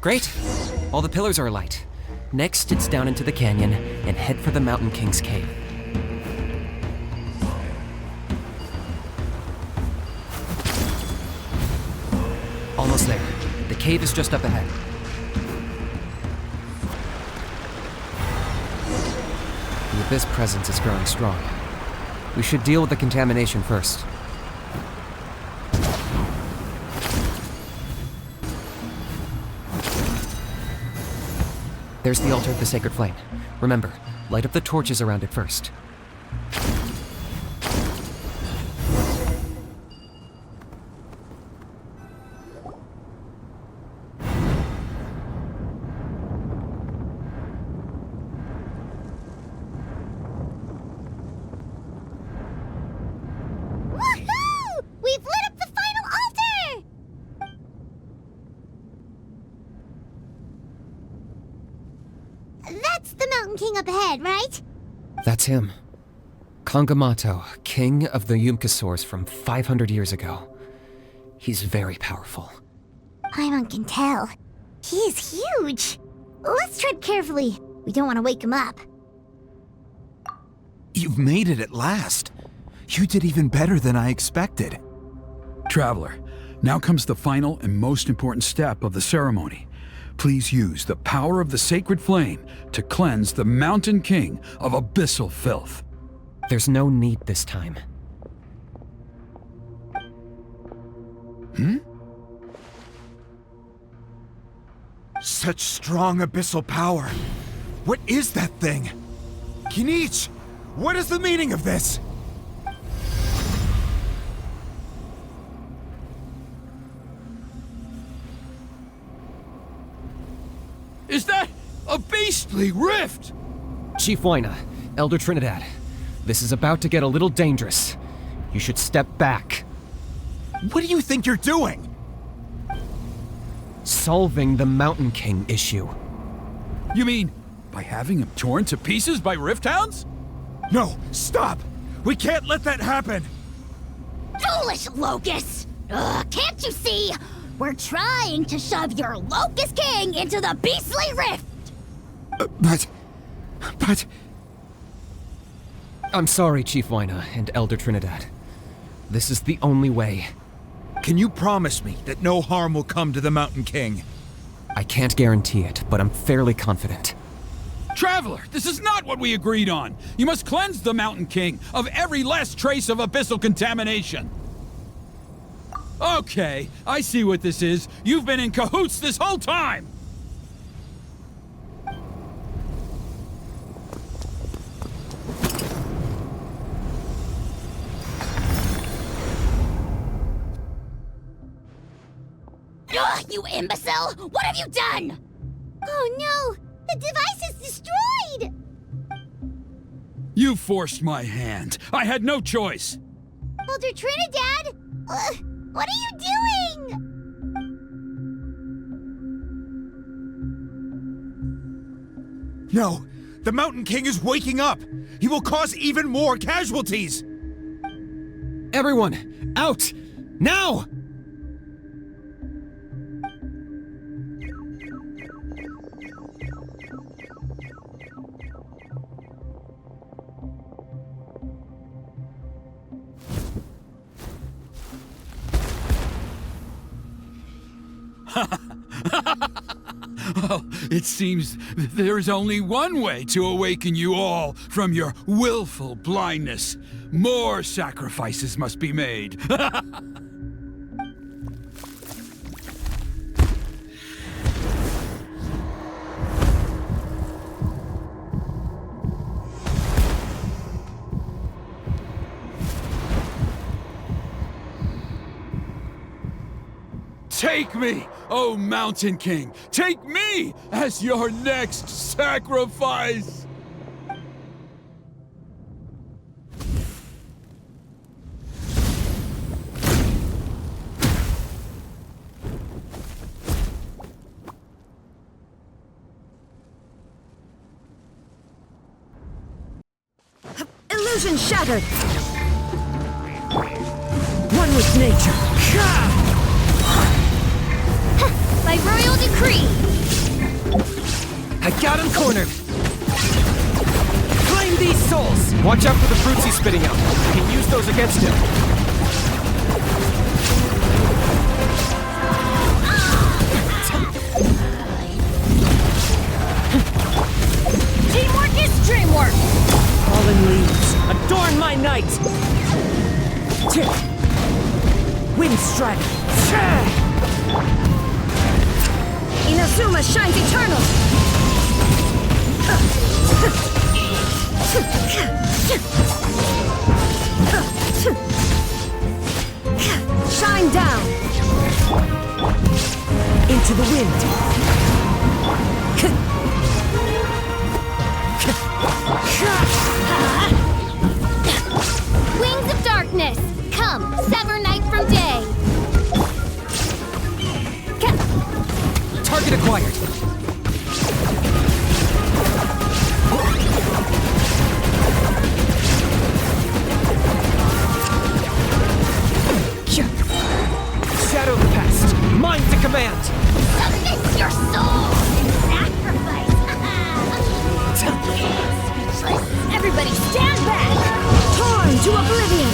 Great. All the pillars are alight. Next, it's down into the canyon and head for the Mountain King's cave. Almost there. The cave is just up ahead. The Abyss presence is growing strong. We should deal with the contamination first. There's the altar of the sacred flame. Remember, light up the torches around it first. Woohoo! We've lit up the final altar! That's the Mountain King up ahead, right? That's him. Kangamato, king of the Yupanqui from 500 years ago. He's very powerful. Paimon can tell. He is huge. Let's tread carefully. We don't want to wake him up. You've made it at last. You did even better than I expected. Traveler, now comes the final and most important step of the ceremony. Please use the power of the sacred flame to cleanse the Mountain King of abyssal filth. There's no need this time. Such strong abyssal power. What is that thing? Kinich, what is the meaning of this? Is that a beastly rift? Chief Waina, Elder Trinidad, this is about to get a little dangerous. You should step back. What do you think you're doing? Solving the Mountain King issue. You mean by having him torn to pieces by rift hounds? No, stop! We can't let that happen! Foolish Locust! Can't you see? We're trying to shove your Locust King into the beastly rift! But... I'm sorry, Chief Waina and Elder Trinidad. This is the only way. Can you promise me that no harm will come to the Mountain King? I can't guarantee it, but I'm fairly confident. Traveler, this is not what we agreed on. You must cleanse the Mountain King of every last trace of abyssal contamination. Okay, I see what this is. You've been in cahoots this whole time! Ugh, you imbecile! What have you done? Oh no! The device is destroyed! You forced my hand. I had no choice. Elder Trinidad! What are you doing? No! The Mountain King is waking up! He will cause even more casualties! Everyone, out! Now! Well, it seems there's only one way to awaken you all from your willful blindness. More sacrifices must be made. Take me, O Mountain King! Take me as your next sacrifice! Illusion shattered! One with nature! By royal decree! I got him cornered! Claim these souls! Watch out for the fruits he's spitting out. You can use those against him. Teamwork is dreamwork! Fallen leaves, adorn my night! Wind strike! Inazuma shines eternal! Shine down! Into the wind! Wings of darkness! Come, sever night from day! Target acquired. Shadow the past. Mine to command. Submit your soul! Sacrifice! Speechless! Everybody stand back! Torn to oblivion!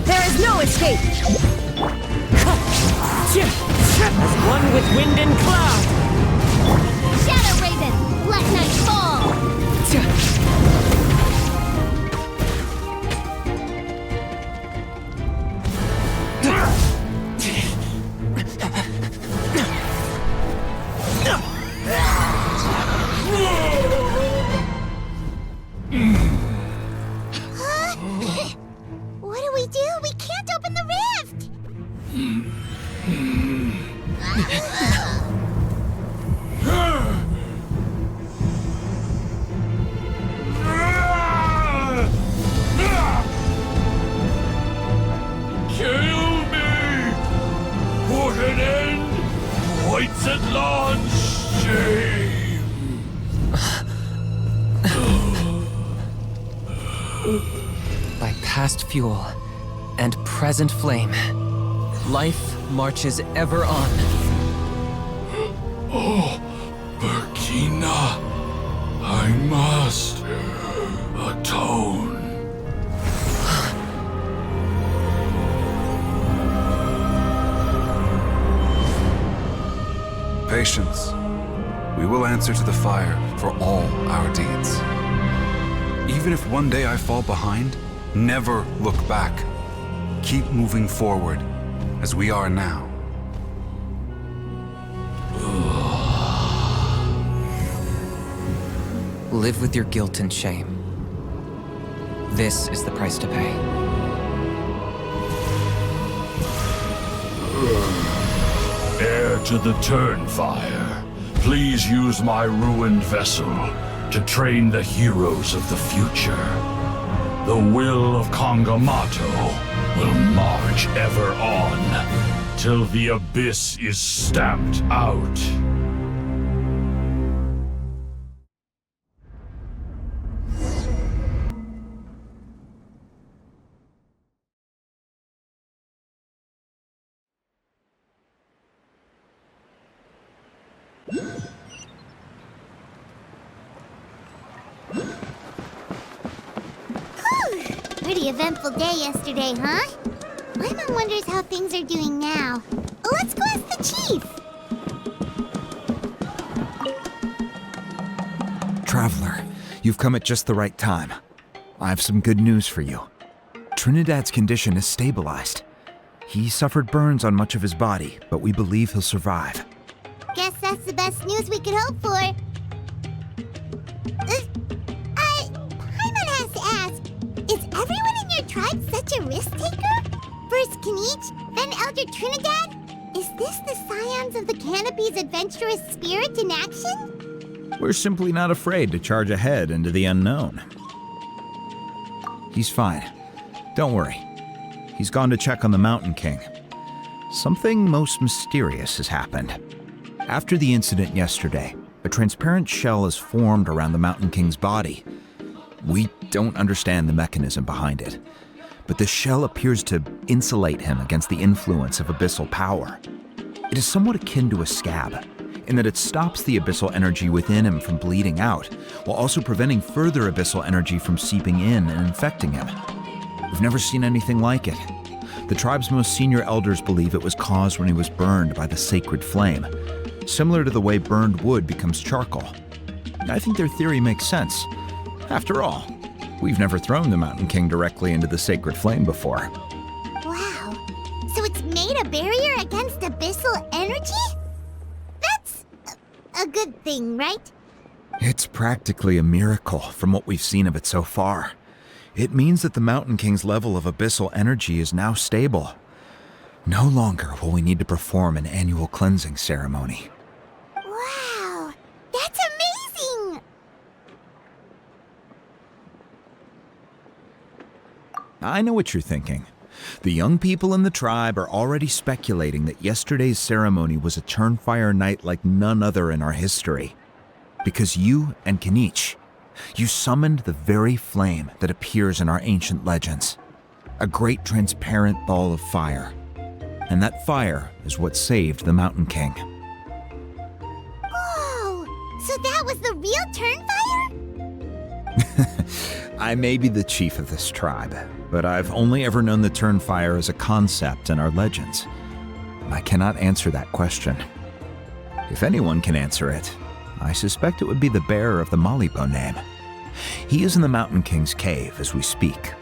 There is no escape! As one with wind and cloud! Shadow Raven, let night fall! What do we do? We can't open the rift! Kill me! Put an end to White's Atlan's shame! By past fuel and present flame, life marches ever on. Oh, Burkina, I must atone. Patience. We will answer to the fire for all our deeds. Even if one day I fall behind, never look back. Keep moving forward, as we are now. Live with your guilt and shame. This is the price to pay. Heir to the Turnfire, please use my ruined vessel to train the heroes of the future. The will of Kangamato will march ever on, till the abyss is stamped out. Pretty eventful day yesterday, huh? Paimon wonders how things are doing now. Let's go ask the chief. Traveler, you've come at just the right time. I have some good news for you. Trinidad's condition is stabilized. He suffered burns on much of his body, but we believe he'll survive. Guess that's the best news we could hope for. Paimon has to ask, is everyone in your tribe such a risk-taker? First Kinich, then Elder Trinidad? Is this the Scions of the Canopy's adventurous spirit in action? We're simply not afraid to charge ahead into the unknown. He's fine. Don't worry. He's gone to check on the Mountain King. Something most mysterious has happened. After the incident yesterday, a transparent shell has formed around the Mountain King's body. We don't understand the mechanism behind it, but the shell appears to insulate him against the influence of abyssal power. It is somewhat akin to a scab, in that it stops the abyssal energy within him from bleeding out, while also preventing further abyssal energy from seeping in and infecting him. We've never seen anything like it. The tribe's most senior elders believe it was caused when he was burned by the sacred flame, similar to the way burned wood becomes charcoal. I think their theory makes sense. After all, we've never thrown the Mountain King directly into the sacred flame before. Wow, so it's made a barrier against abyssal energy? That's a good thing, right? It's practically a miracle from what we've seen of it so far. It means that the Mountain King's level of abyssal energy is now stable. No longer will we need to perform an annual cleansing ceremony. Wow, that's amazing! I know what you're thinking. The young people in the tribe are already speculating that yesterday's ceremony was a Turnfire night like none other in our history. Because you and Kinich, you summoned the very flame that appears in our ancient legends. A great transparent ball of fire. And that fire is what saved the Mountain King. Whoa, so that was the real Turnfire? I may be the chief of this tribe, but I've only ever known the Turnfire as a concept in our legends. I cannot answer that question. If anyone can answer it, I suspect it would be the bearer of the Malipo name. He is in the Mountain King's cave as we speak.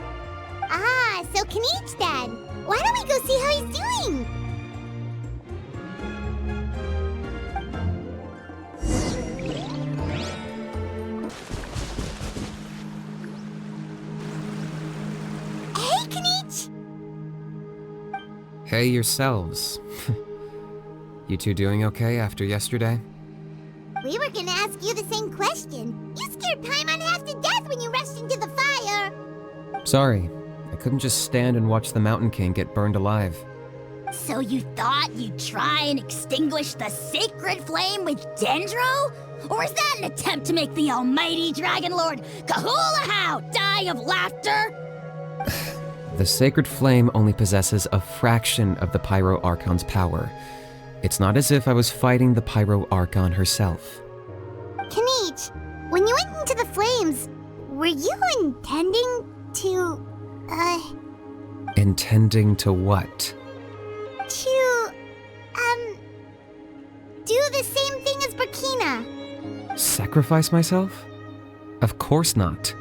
Ah, so Kinich then. Why don't we go see how he's doing? Hey, Kinich! Hey yourselves. You two doing okay after yesterday? We were gonna ask you the same question. You scared Paimon half to death when you rushed into the fire. Sorry, I couldn't just stand and watch the Mountain King get burned alive. So you thought you'd try and extinguish the sacred flame with Dendro? Or is that an attempt to make the almighty Dragon Lord Kahulahow die of laughter? The sacred flame only possesses a fraction of the Pyro Archon's power. It's not as if I was fighting the Pyro Archon herself. Kinich, when you went into the flames, were you intending to, Intending to what? to, do the same thing as Burkina? Sacrifice myself? Of course not.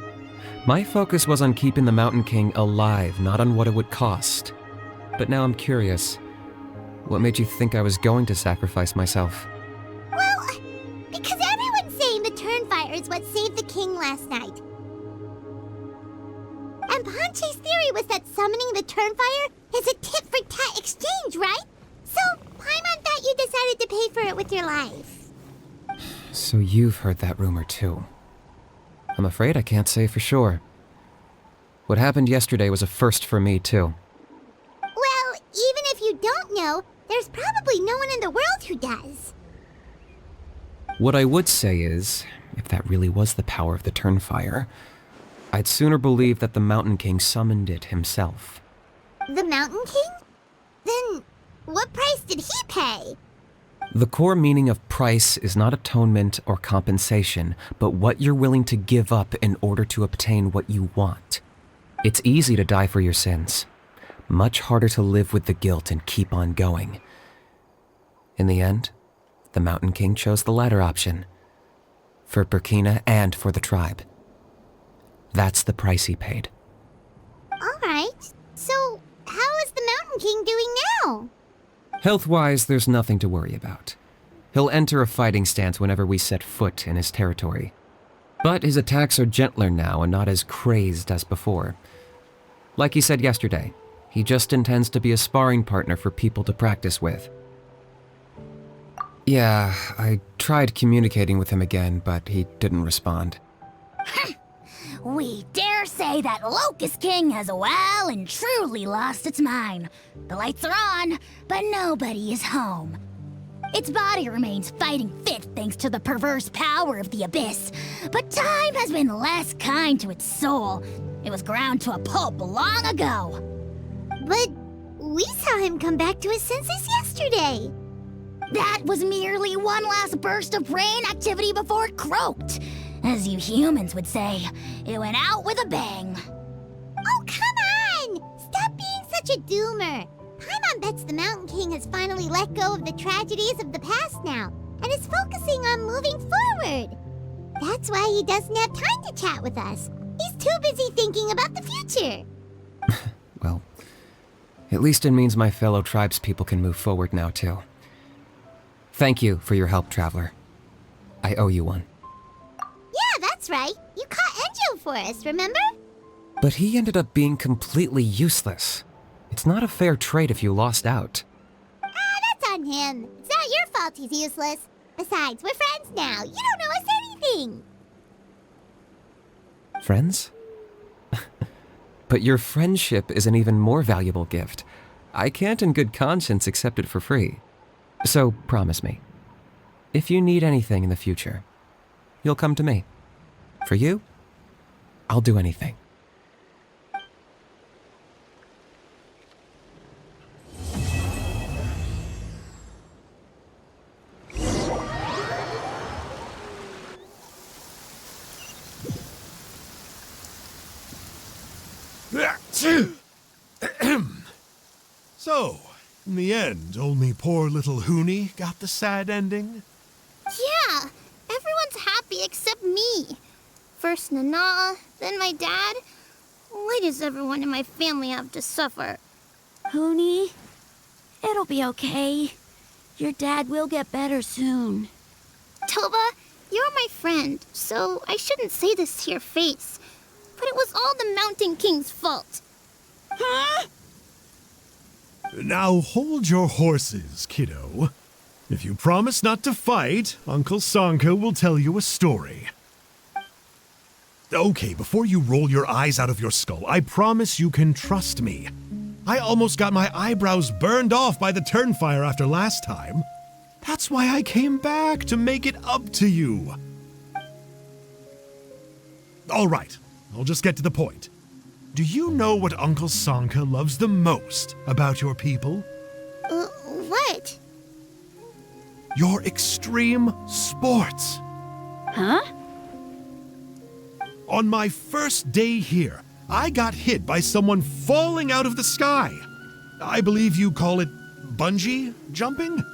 My focus was on keeping the Mountain King alive, not on what it would cost. But now I'm curious. What made you think I was going to sacrifice myself? Well, because everyone's saying the Turnfire is what saved the king last night. And Ponche's theory was that summoning the Turnfire is a tit-for-tat exchange, right? So Paimon thought you decided to pay for it with your life. So you've heard that rumor too. I'm afraid I can't say for sure. What happened yesterday was a first for me too. Well, even if you don't know, there's probably no one in the world who does. What I would say is, if that really was the power of the Turnfire, I'd sooner believe that the Mountain King summoned it himself. The Mountain King? Then what price did he pay? The core meaning of price is not atonement or compensation, but what you're willing to give up in order to obtain what you want. It's easy to die for your sins. Much harder to live with the guilt and keep on going. In the end, the Mountain King chose the latter option. For Burkina and for the tribe. That's the price he paid. Alright, so how is the Mountain King doing now? Health-wise, there's nothing to worry about. He'll enter a fighting stance whenever we set foot in his territory. But his attacks are gentler now and not as crazed as before. Like he said yesterday, he just intends to be a sparring partner for people to practice with. Yeah, I tried communicating with him again, but he didn't respond. We dare say that Locust King has well and truly lost its mind. The lights are on, but nobody is home. Its body remains fighting fit thanks to the perverse power of the Abyss, but time has been less kind to its soul. It was ground to a pulp long ago. But we saw him come back to his senses yesterday. That was merely one last burst of brain activity before it croaked. As you humans would say, it went out with a bang. Oh, come on! Stop being such a doomer. Paimon bets the Mountain King has finally let go of the tragedies of the past now, and is focusing on moving forward. That's why he doesn't have time to chat with us. He's too busy thinking about the future. Well, at least it means my fellow tribespeople can move forward now, too. Thank you for your help, Traveler. I owe you one. Yeah, that's right. You caught Enjo for us, remember? But he ended up being completely useless. It's not a fair trade if you lost out. That's on him. It's not your fault he's useless. Besides, we're friends now. You don't owe us anything. Friends? But your friendship is an even more valuable gift. I can't in good conscience accept it for free. So promise me, if you need anything in the future, you'll come to me. For you, I'll do anything. So, in the end, only poor little Huni got the sad ending? Yeah, everyone's happy except me. First Nana, then my dad. Why does everyone in my family have to suffer? Huni, it'll be okay. Your dad will get better soon. Toba, you're my friend, so I shouldn't say this to your face. But it was all the Mountain King's fault. Huh? Now hold your horses, kiddo. If you promise not to fight, Uncle Sanka will tell you a story. Okay, before you roll your eyes out of your skull, I promise you can trust me. I almost got my eyebrows burned off by the Turnfire after last time. That's why I came back, to make it up to you. All right, I'll just get to the point. Do you know what Uncle Sanka loves the most about your people? What? Your extreme sports. Huh? On my first day here, I got hit by someone falling out of the sky. I believe you call it bungee jumping?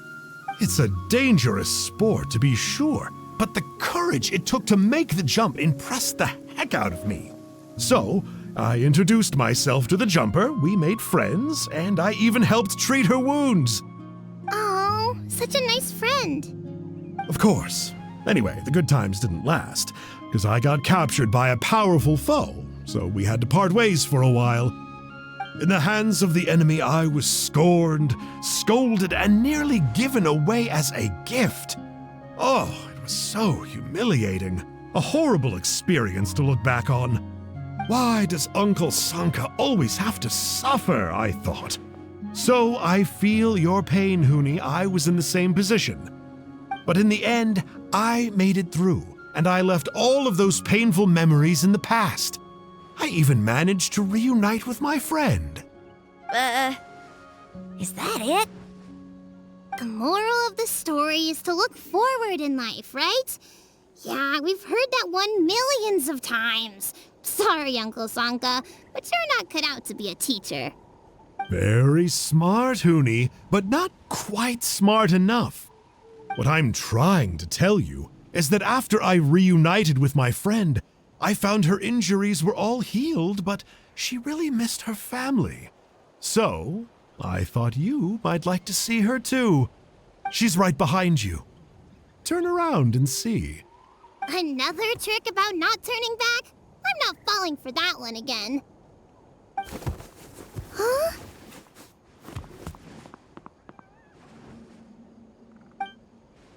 It's a dangerous sport, to be sure, but the courage it took to make the jump impressed the heck out of me. So, I introduced myself to the jumper, we made friends, and I even helped treat her wounds. Oh, such a nice friend. Of course. Anyway, the good times didn't last, because I got captured by a powerful foe, so we had to part ways for a while. In the hands of the enemy, I was scorned, scolded, and nearly given away as a gift. Oh, it was so humiliating. A horrible experience to look back on. Why does Uncle Sanka always have to suffer, I thought. So I feel your pain, Huni. I was in the same position. But in the end, I made it through, and I left all of those painful memories in the past. I even managed to reunite with my friend. Is that it? The moral of the story is to look forward in life, right? Yeah, we've heard that one millions of times. Sorry, Uncle Sanka, but you're not cut out to be a teacher. Very smart, Huni, but not quite smart enough. What I'm trying to tell you is that after I reunited with my friend, I found her injuries were all healed, but she really missed her family. So, I thought you might like to see her too. She's right behind you. Turn around and see. Another trick about not turning back? I'm not falling for that one again. Huh?